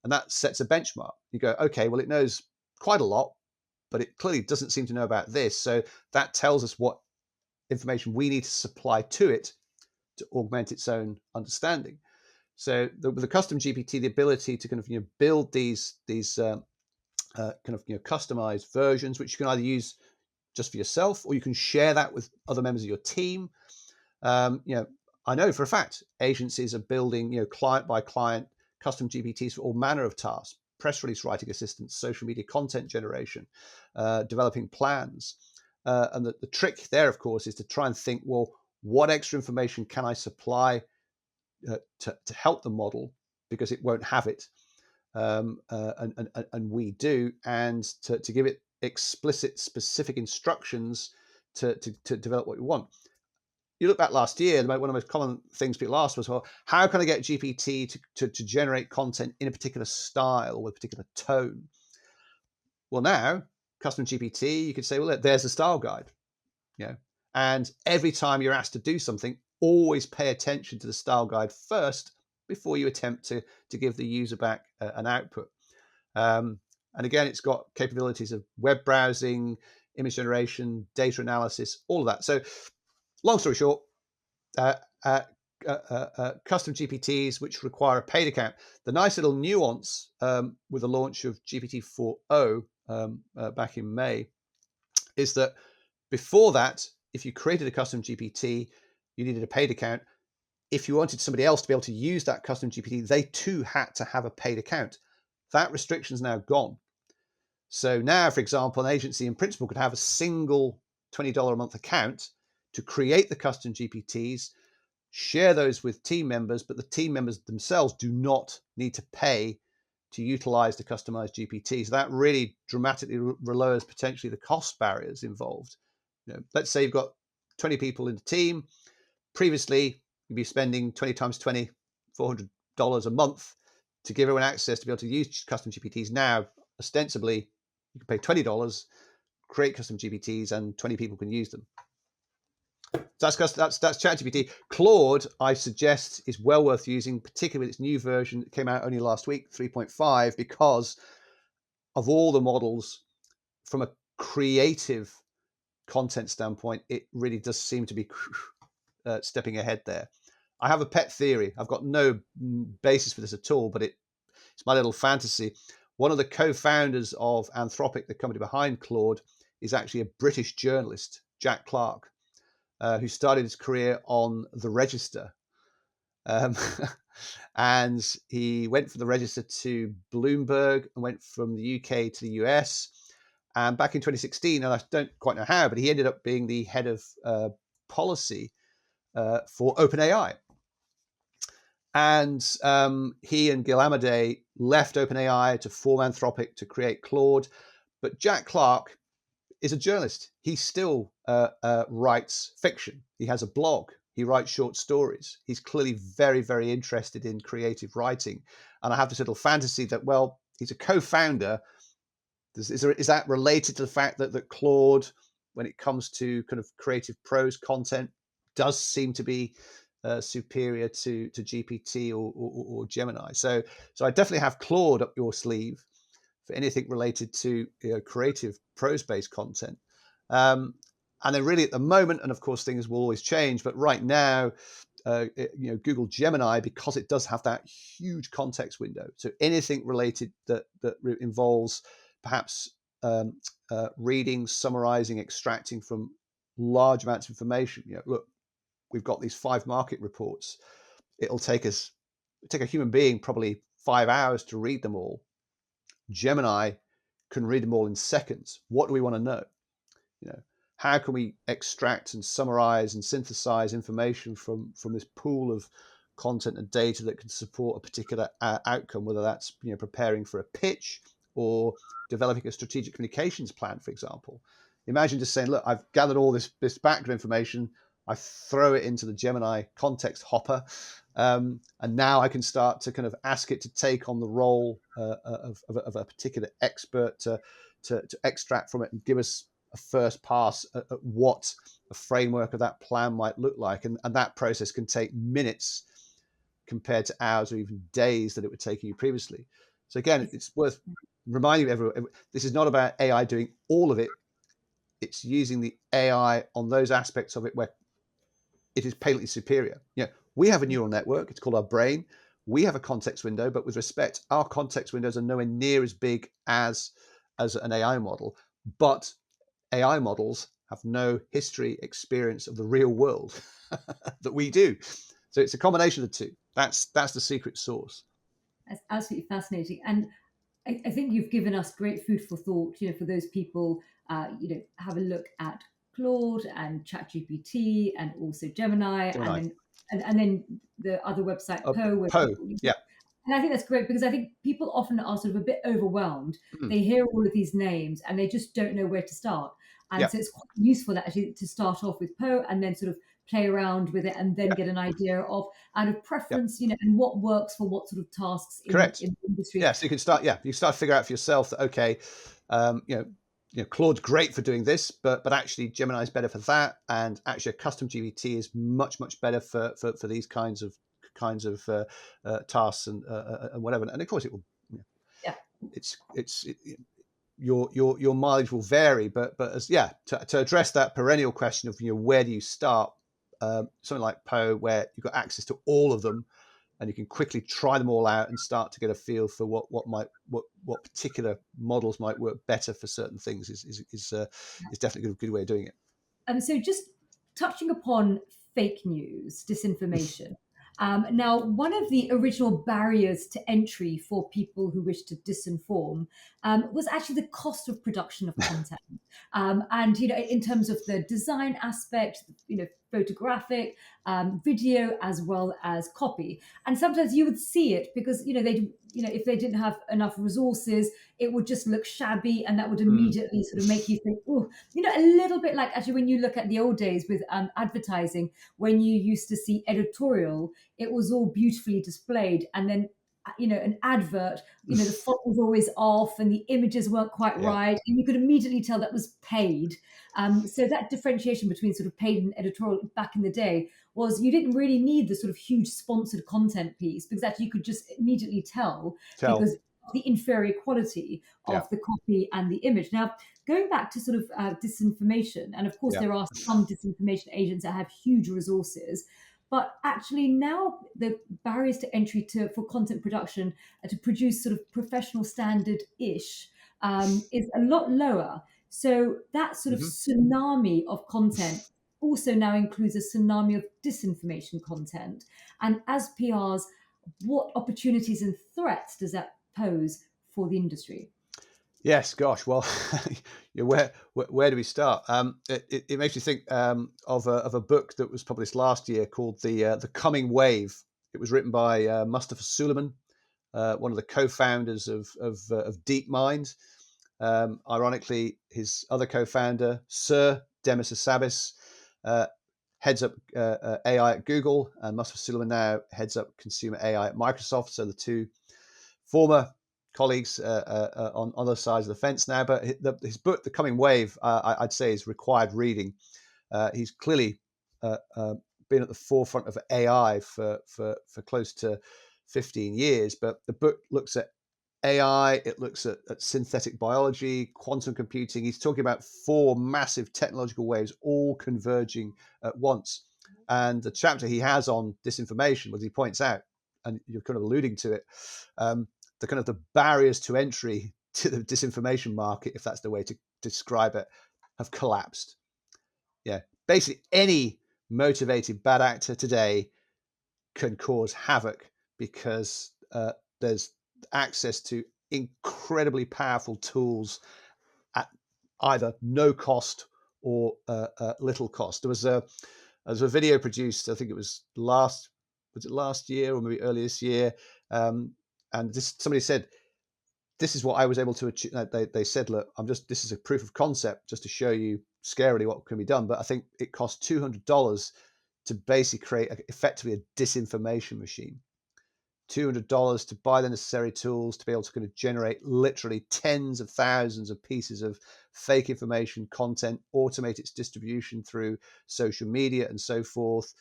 And that sets a benchmark. You go, okay, well, it knows quite a lot, but it clearly doesn't seem to know about this. So that tells us what information we need to supply to it to augment its own understanding. So with the custom GPT, the ability to kind of build these kind of customized versions, which you can either use just for yourself, or you can share that with other members of your team. I know for a fact agencies are building client by client custom GPTs for all manner of tasks: press release writing assistants, social media content generation, developing plans. And the trick there, of course, is to try and think, well, what extra information can I supply to help the model, because it won't have it, and we do, and to give it explicit, specific instructions to develop what we want. You look back last year, one of the most common things people asked was, well, how can I get GPT to generate content in a particular style or with a particular tone? Well, now custom GPT, you could say, well, there's the style guide, and every time you're asked to do something, always pay attention to the style guide first before you attempt to give the user back an output. And again, it's got capabilities of web browsing, image generation, data analysis, all of that. So long story short, custom GPTs which require a paid account. The nice little nuance with the launch of GPT 4.0 back in May is that before that, if you created a custom GPT, you needed a paid account. If you wanted somebody else to be able to use that custom GPT, they too had to have a paid account. That restriction is now gone. So now, for example, an agency in principle could have a single $20 a month account to create the custom GPTs, share those with team members, but the team members themselves do not need to pay to utilize the customized GPT. So that really dramatically lowers potentially the cost barriers involved. Let's say you've got 20 people in the team. Previously, you'd be spending 20 times 20, $400 a month to give everyone access to be able to use custom GPTs. Now, ostensibly, you can pay $20, create custom GPTs, and 20 people can use them. So that's ChatGPT. Claude, I suggest, is well worth using, particularly with its new version that came out only last week, 3.5, because of all the models from a creative content standpoint, it really does seem to be stepping ahead there. I have a pet theory. I've got no basis for this at all, but it's my little fantasy. One of the co-founders of Anthropic, the company behind Claude, is actually a British journalist, Jack Clark, who started his career on The Register. And he went from The Register to Bloomberg and went from the UK to the US. And back in 2016, and I don't quite know how, but he ended up being the head of policy for OpenAI. And he and Gil Amadei left OpenAI to form Anthropic to create Claude. But Jack Clark is a journalist. He still writes fiction. He has a blog. He writes short stories. He's clearly very, very interested in creative writing. And I have this little fantasy that, well, he's a co-founder. Is that related to the fact that Claude, when it comes to kind of creative prose content, does seem to be superior to GPT or Gemini? So I definitely have Claude up your sleeve for anything related to creative prose-based content. And then really at the moment, and of course things will always change, but right now, Google Gemini, because it does have that huge context window. So anything related that involves perhaps reading, summarizing, extracting from large amounts of information. Look, we've got these 5 market reports. It'll take a human being probably 5 hours to read them all. Gemini can read them all in seconds. What do we want to know? How can we extract and summarize and synthesize information from this pool of content and data that can support a particular outcome, whether that's preparing for a pitch or developing a strategic communications plan, for example. Imagine just saying, look, I've gathered all this background information, I throw it into the Gemini context hopper, and now I can start to kind of ask it to take on the role of a particular expert to extract from it and give us a first pass at what a framework of that plan might look like. And that process can take minutes compared to hours or even days that it would take you previously. So again, it's worth reminding everyone, this is not about AI doing all of it. It's using the AI on those aspects of it where it is patently superior. We have a neural network. It's called our brain. We have a context window, but with respect, our context windows are nowhere near as big as an AI model. But AI models have no history, experience of the real world that we do. So it's a combination of the two. That's the secret sauce. That's absolutely fascinating. And I think you've given us great food for thought, for those people, have a look at Claude and ChatGPT and also Gemini. And then the other website, Poe. Yeah. And I think that's great because I think people often are sort of a bit overwhelmed. They hear all of these names and they just don't know where to start. And so it's quite useful actually to start off with Poe and then sort of play around with it and then get an idea of out of preference, and what works for what sort of tasks in the industry. Yeah, so you can start to figure out for yourself that, okay, Claude's great for doing this, but actually Gemini is better for that, and actually a custom GPT is much better for these kinds of tasks and whatever. And of course, it will. Yeah. Your mileage will vary, but as to address that perennial question of where do you start, something like Poe, where you've got access to all of them, and you can quickly try them all out and start to get a feel for what particular models might work better for certain things is definitely a good way of doing it. So just touching upon fake news, disinformation. Now, one of the original barriers to entry for people who wish to disinform was actually the cost of production of content. And in terms of the design aspect, photographic, video, as well as copy. And sometimes you would see it because if they didn't have enough resources, it would just look shabby, and that would immediately sort of make you think, oh, a little bit like actually when you look at the old days with advertising, when you used to see editorial, it was all beautifully displayed, and then an advert, the font was always off and the images weren't quite right, and you could immediately tell that was paid. So that differentiation between sort of paid and editorial back in the day was you didn't really need the sort of huge sponsored content piece, because actually you could just immediately tell because of the inferior quality of the copy and the image. Now, going back to sort of disinformation, and of course there are some disinformation agents that have huge resources, but actually now the barriers to entry for content production to produce sort of professional standard-ish is a lot lower. So that sort of tsunami of content also now includes a tsunami of disinformation content. And as PRs, what opportunities and threats does that pose for the industry? Yes, gosh. Well, where do we start? It makes you think of a book that was published last year called The Coming Wave. It was written by Mustafa Suleiman, one of the co-founders of DeepMind. Ironically, his other co-founder, Sir Demis Hassabis, heads up AI at Google, and Mustafa Suleiman now heads up consumer AI at Microsoft. So the two former colleagues on other sides of the fence now. But his book, The Coming Wave, I'd say is required reading. He's clearly been at the forefront of AI for close to 15 years. But the book looks at AI, it looks at synthetic biology, quantum computing. He's talking about four massive technological waves all converging at once. And the chapter he has on disinformation, as he points out, and you're kind of alluding to it, the kind of the barriers to entry to the disinformation market, if that's the way to describe it, have collapsed. Yeah, basically any motivated bad actor today can cause havoc because there's access to incredibly powerful tools at either no cost or little cost. There was a video produced, I think it was last year or maybe earlier this year, and somebody said, this is what I was able to achieve. They said, look, this is a proof of concept just to show you scarily what can be done. But I think it cost $200 to basically create effectively a disinformation machine. $200 to buy the necessary tools to be able to kind of generate literally tens of thousands of pieces of fake information content, automate its distribution through social media and so forth,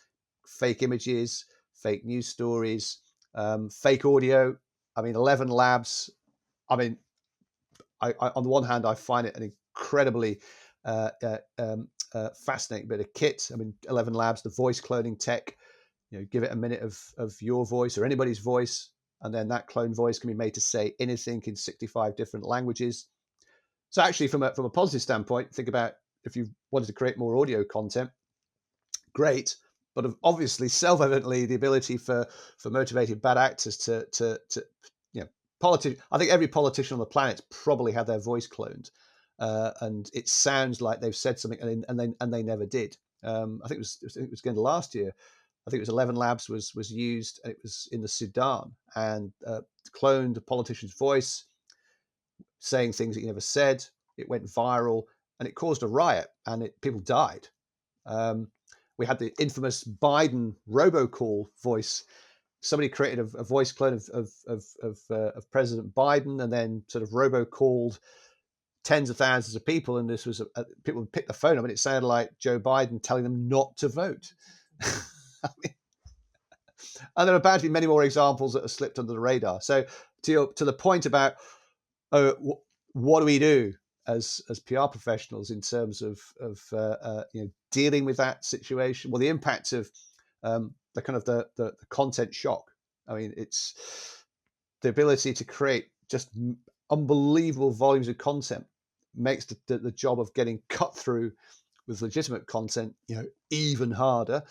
fake images, fake news stories, fake audio. I mean, 11 Labs. I mean, I on the one hand, I find it an incredibly fascinating bit of kit. I mean, 11 Labs, the voice cloning tech. Give it a minute of your voice or anybody's voice, and then that clone voice can be made to say anything in 65 different languages. So actually, from a positive standpoint, think about if you wanted to create more audio content, great. But obviously, self-evidently, the ability for motivated bad actors to I think every politician on the planet's probably had their voice cloned, and it sounds like they've said something and they never did. I think it was again last year. I think it was 11 Labs was used, and it was in the Sudan, and cloned a politician's voice, saying things that he never said. It went viral, and it caused a riot, and people died. We had the infamous Biden robocall voice. Somebody created a voice clone of President Biden, and then sort of robocalled tens of thousands of people, and this was people would pick the phone up, and it sounded like Joe Biden telling them not to vote. I mean, and there are bound to be many more examples that have slipped under the radar. So to the point about what do we do as PR professionals in terms of dealing with that situation? Well, the impact of the kind of the content shock. I mean, it's the ability to create just unbelievable volumes of content makes the job of getting cut through with legitimate content, even harder.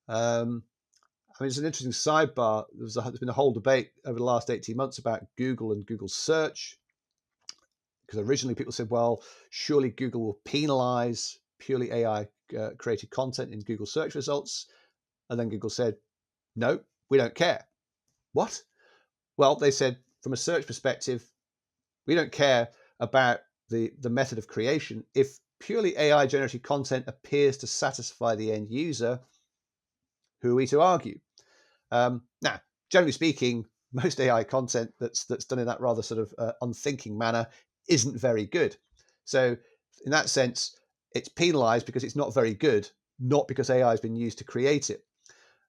I mean, it's an interesting sidebar. There's been a whole debate over the last 18 months about Google and Google search, because originally people said, well, surely Google will penalize purely AI created content in Google search results. And then Google said, no, we don't care. What? Well, they said, from a search perspective, we don't care about the method of creation. If purely AI generated content appears to satisfy the end user, who are we to argue? Now, generally speaking, most AI content that's done in that rather sort of unthinking manner isn't very good. So in that sense, it's penalized because it's not very good, not because AI has been used to create it.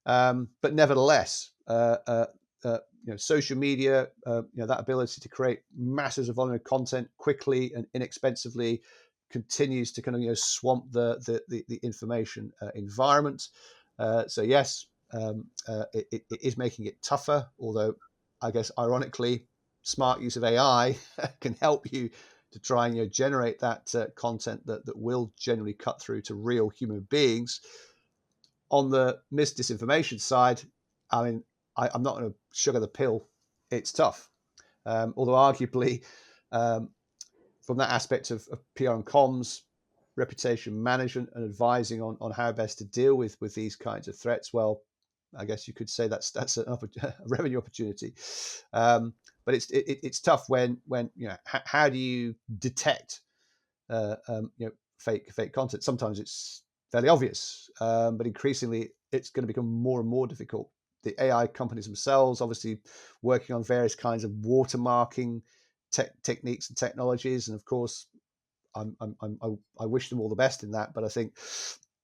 But nevertheless, social media, that ability to create masses of volume of content quickly and inexpensively continues to kind of swamp the information environment. So yes, it is making it tougher. Although, I guess ironically, smart use of AI can help you to try and generate that content that will generally cut through to real human beings. On the disinformation side, I mean, I'm not going to sugar the pill. It's tough. Although arguably, from that aspect of PR and comms, reputation management and advising on how best to deal with these kinds of threats, well, I guess you could say that's a revenue opportunity. But it's tough when how do you detect fake content? Sometimes it's fairly obvious, but increasingly it's going to become more and more difficult. The AI companies themselves obviously working on various kinds of watermarking techniques and technologies, and of course I wish them all the best in that, but I think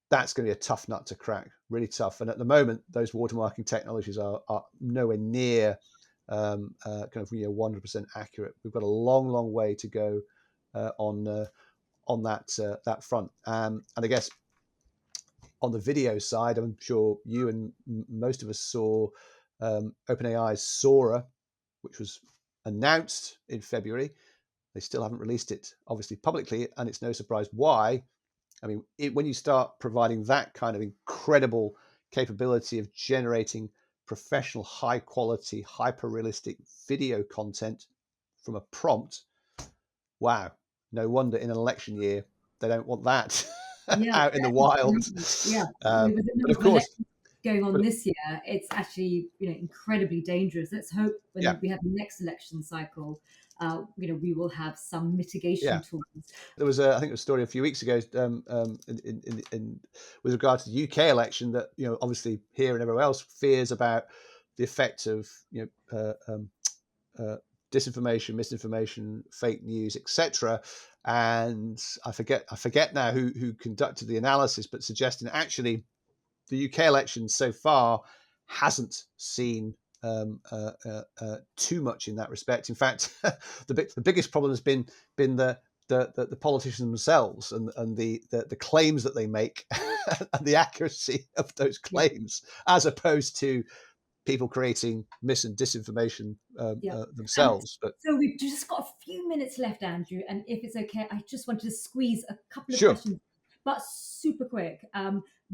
that's going to be a tough nut to crack, really tough. And at the moment, those watermarking technologies are nowhere near kind of 100% accurate. We've got a long way to go on that front. And I guess on the video side, I'm sure you and most of us saw OpenAI's Sora, which was announced in February. They still haven't released it, obviously, publicly, and it's no surprise why. I mean, when you start providing that kind of incredible capability of generating professional, high-quality, hyper-realistic video content from a prompt, wow, no wonder in an election year they don't want that out in the wild. Yeah, But with the of number of course, elections going on this year, it's actually incredibly dangerous. Let's hope when we have the next election cycle, we will have some mitigation tools. There was I think a story a few weeks ago with regard to the UK election that obviously here and everywhere else fears about the effect of disinformation, misinformation, fake news, etc. And I forget now who conducted the analysis, but suggesting actually the UK election so far hasn't seen too much in that respect. In fact, the biggest problem has been the politicians themselves and the claims that they make and the accuracy of those claims, as opposed to people creating mis and disinformation themselves. But so we've just got a few minutes left, Andrew, and if it's okay, I just wanted to squeeze a couple of questions, but super quick.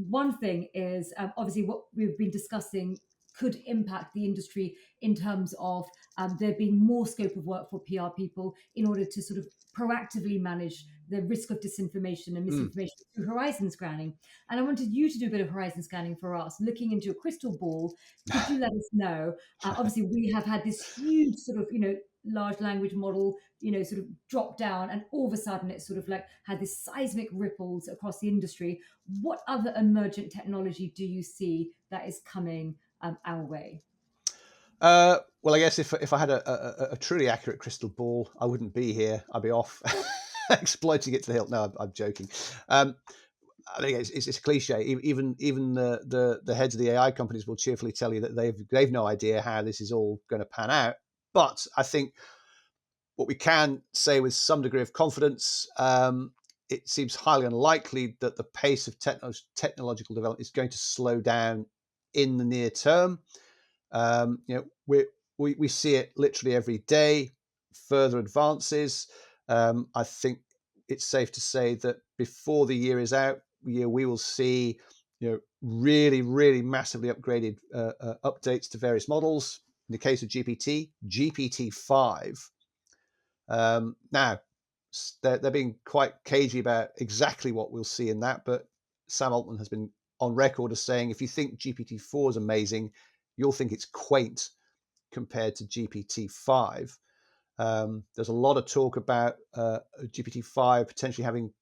One thing is obviously what we've been discussing could impact the industry in terms of there being more scope of work for PR people in order to sort of proactively manage the risk of disinformation and misinformation through horizon scanning. And I wanted you to do a bit of horizon scanning for us, looking into a crystal ball. Could you let us know? Obviously, we have had this huge sort of, large language model, sort of drop down, and all of a sudden it's sort of like had this seismic ripples across the industry. What other emergent technology do you see that is coming our way? Well, I guess if I had a truly accurate crystal ball, I wouldn't be here. I'd be off. exploiting it to the hilt. No, I'm joking. I think it's a cliche. Even the heads of the AI companies will cheerfully tell you that they've no idea how this is all going to pan out. But I think what we can say with some degree of confidence, it seems highly unlikely that the pace of technological development is going to slow down in the near term. We see it literally every day. Further advances. I think it's safe to say that before the year is out, we will see really, really massively upgraded updates to various models. In the case of GPT-5. Now, they're being quite cagey about exactly what we'll see in that, but Sam Altman has been on record as saying, if you think GPT-4 is amazing, you'll think it's quaint compared to GPT-5. There's a lot of talk about GPT-5 potentially having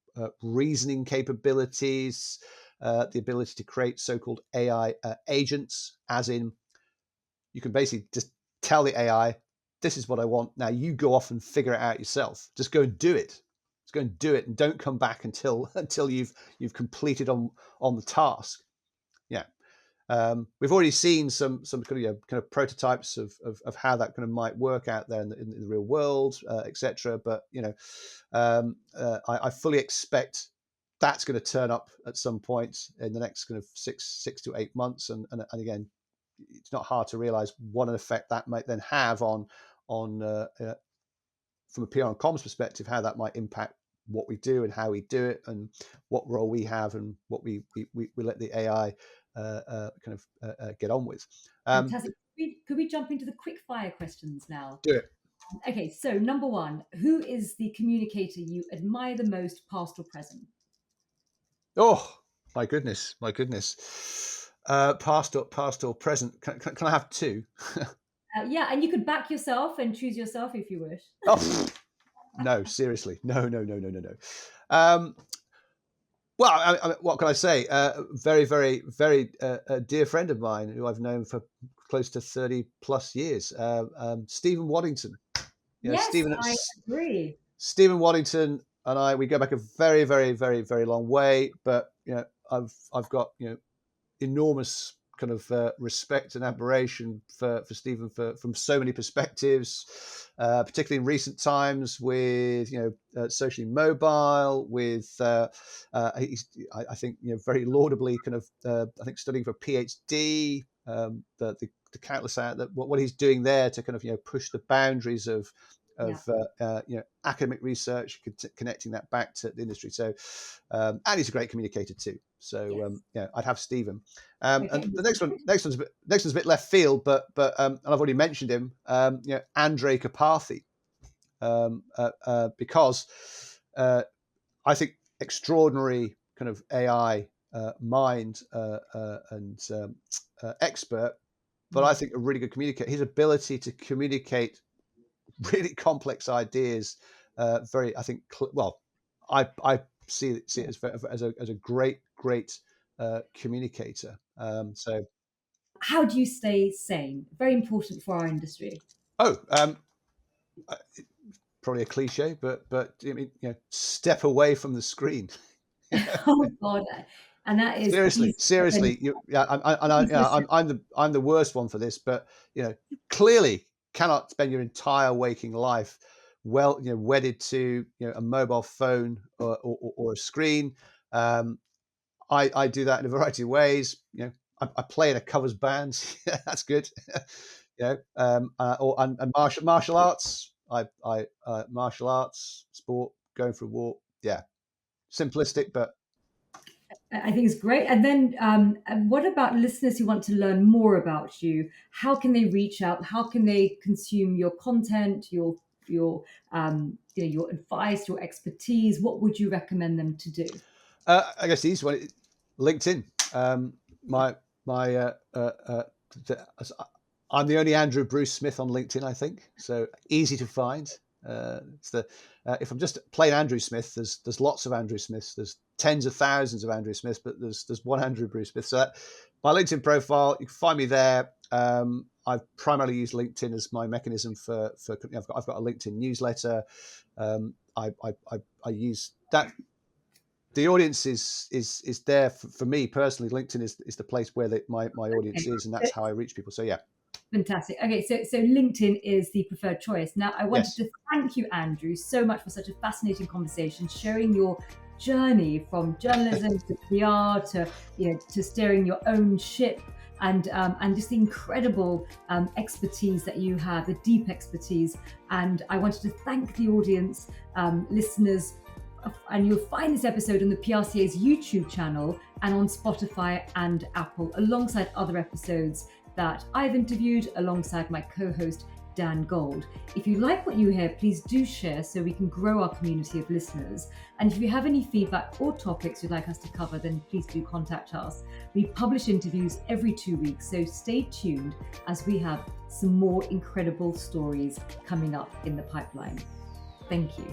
reasoning capabilities, the ability to create so-called AI agents, as in you can basically just tell the AI, this is what I want. Now you go off and figure it out yourself. Just go and do it. Just go and do it, and don't come back until you've completed on the task. Yeah. We've already seen some kind of prototypes of how that kind of might work out there in the real world, etc. But I fully expect that's going to turn up at some point in the next kind of six to 8 months, and again, it's not hard to realize what an effect that might then have on from a PR and comms perspective, how that might impact what we do and how we do it, and what role we have, and what we let the AI get on with. Fantastic. Could we jump into the quick fire questions now? Do it. Okay, so number one, who is the communicator you admire the most, past or present? Oh, my goodness. Past or present. Can I have two? Yeah, and you could back yourself and choose yourself if you wish. Oh, no, seriously. No. Well, what can I say? Very, very, very dear friend of mine who I've known for close to 30 plus years, Stephen Waddington. Yes, I agree. Stephen Waddington and I, we go back a very, very, very, very long way. But I've got enormous kind of respect and admiration for Stephen from so many perspectives, particularly in recent times with socially mobile, with he's, I think very laudably kind of I think studying for a PhD, the countless out that what he's doing there to kind of push the boundaries of academic research, connecting that back to the industry. So, and he's a great communicator too. So, I'd have Stephen. Okay. And the next one's a bit left field, but and I've already mentioned him. Andrej Karpathy, because I think extraordinary kind of AI mind and expert, but I think a really good communicator. His ability to communicate really complex ideas, very, I think, I see it as a great communicator. So, how do you stay sane? Very important for our industry. Probably a cliche, but I mean, step away from the screen. Oh God, and that is seriously. I'm the worst one for this, but you clearly cannot spend your entire waking life wedded to a mobile phone or a screen. I do that in a variety of ways. I play in a covers band. That's good. And martial arts. I martial arts, sport, going for a walk. Yeah, simplistic, but I think it's great. And then, what about listeners who want to learn more about you? How can they reach out? How can they consume your content, your advice, your expertise? What would you recommend them to do? I guess the easy one, LinkedIn. I'm the only Andrew Bruce Smith on LinkedIn, I think. So easy to find. If I'm just plain Andrew Smith, there's lots of Andrew Smiths. There's tens of thousands of Andrew Smiths, but there's one Andrew Bruce Smith. So my LinkedIn profile, you can find me there. I've primarily used LinkedIn as my mechanism for I've got a LinkedIn newsletter. I use that. The audience is there for me personally. LinkedIn is the place where my audience is, and that's how I reach people. So yeah. Fantastic. Okay, so LinkedIn is the preferred choice. Now, I wanted Yes. to thank you, Andrew, so much for such a fascinating conversation, sharing your journey from journalism to PR to steering your own ship, and just the incredible expertise that you have, the deep expertise. And I wanted to thank the audience, listeners. And you'll find this episode on the PRCA's YouTube channel and on Spotify and Apple, alongside other episodes that I've interviewed alongside my co-host, Dan Gold. If you like what you hear, please do share so we can grow our community of listeners. And if you have any feedback or topics you'd like us to cover, then please do contact us. We publish interviews every 2 weeks, so stay tuned as we have some more incredible stories coming up in the pipeline. Thank you.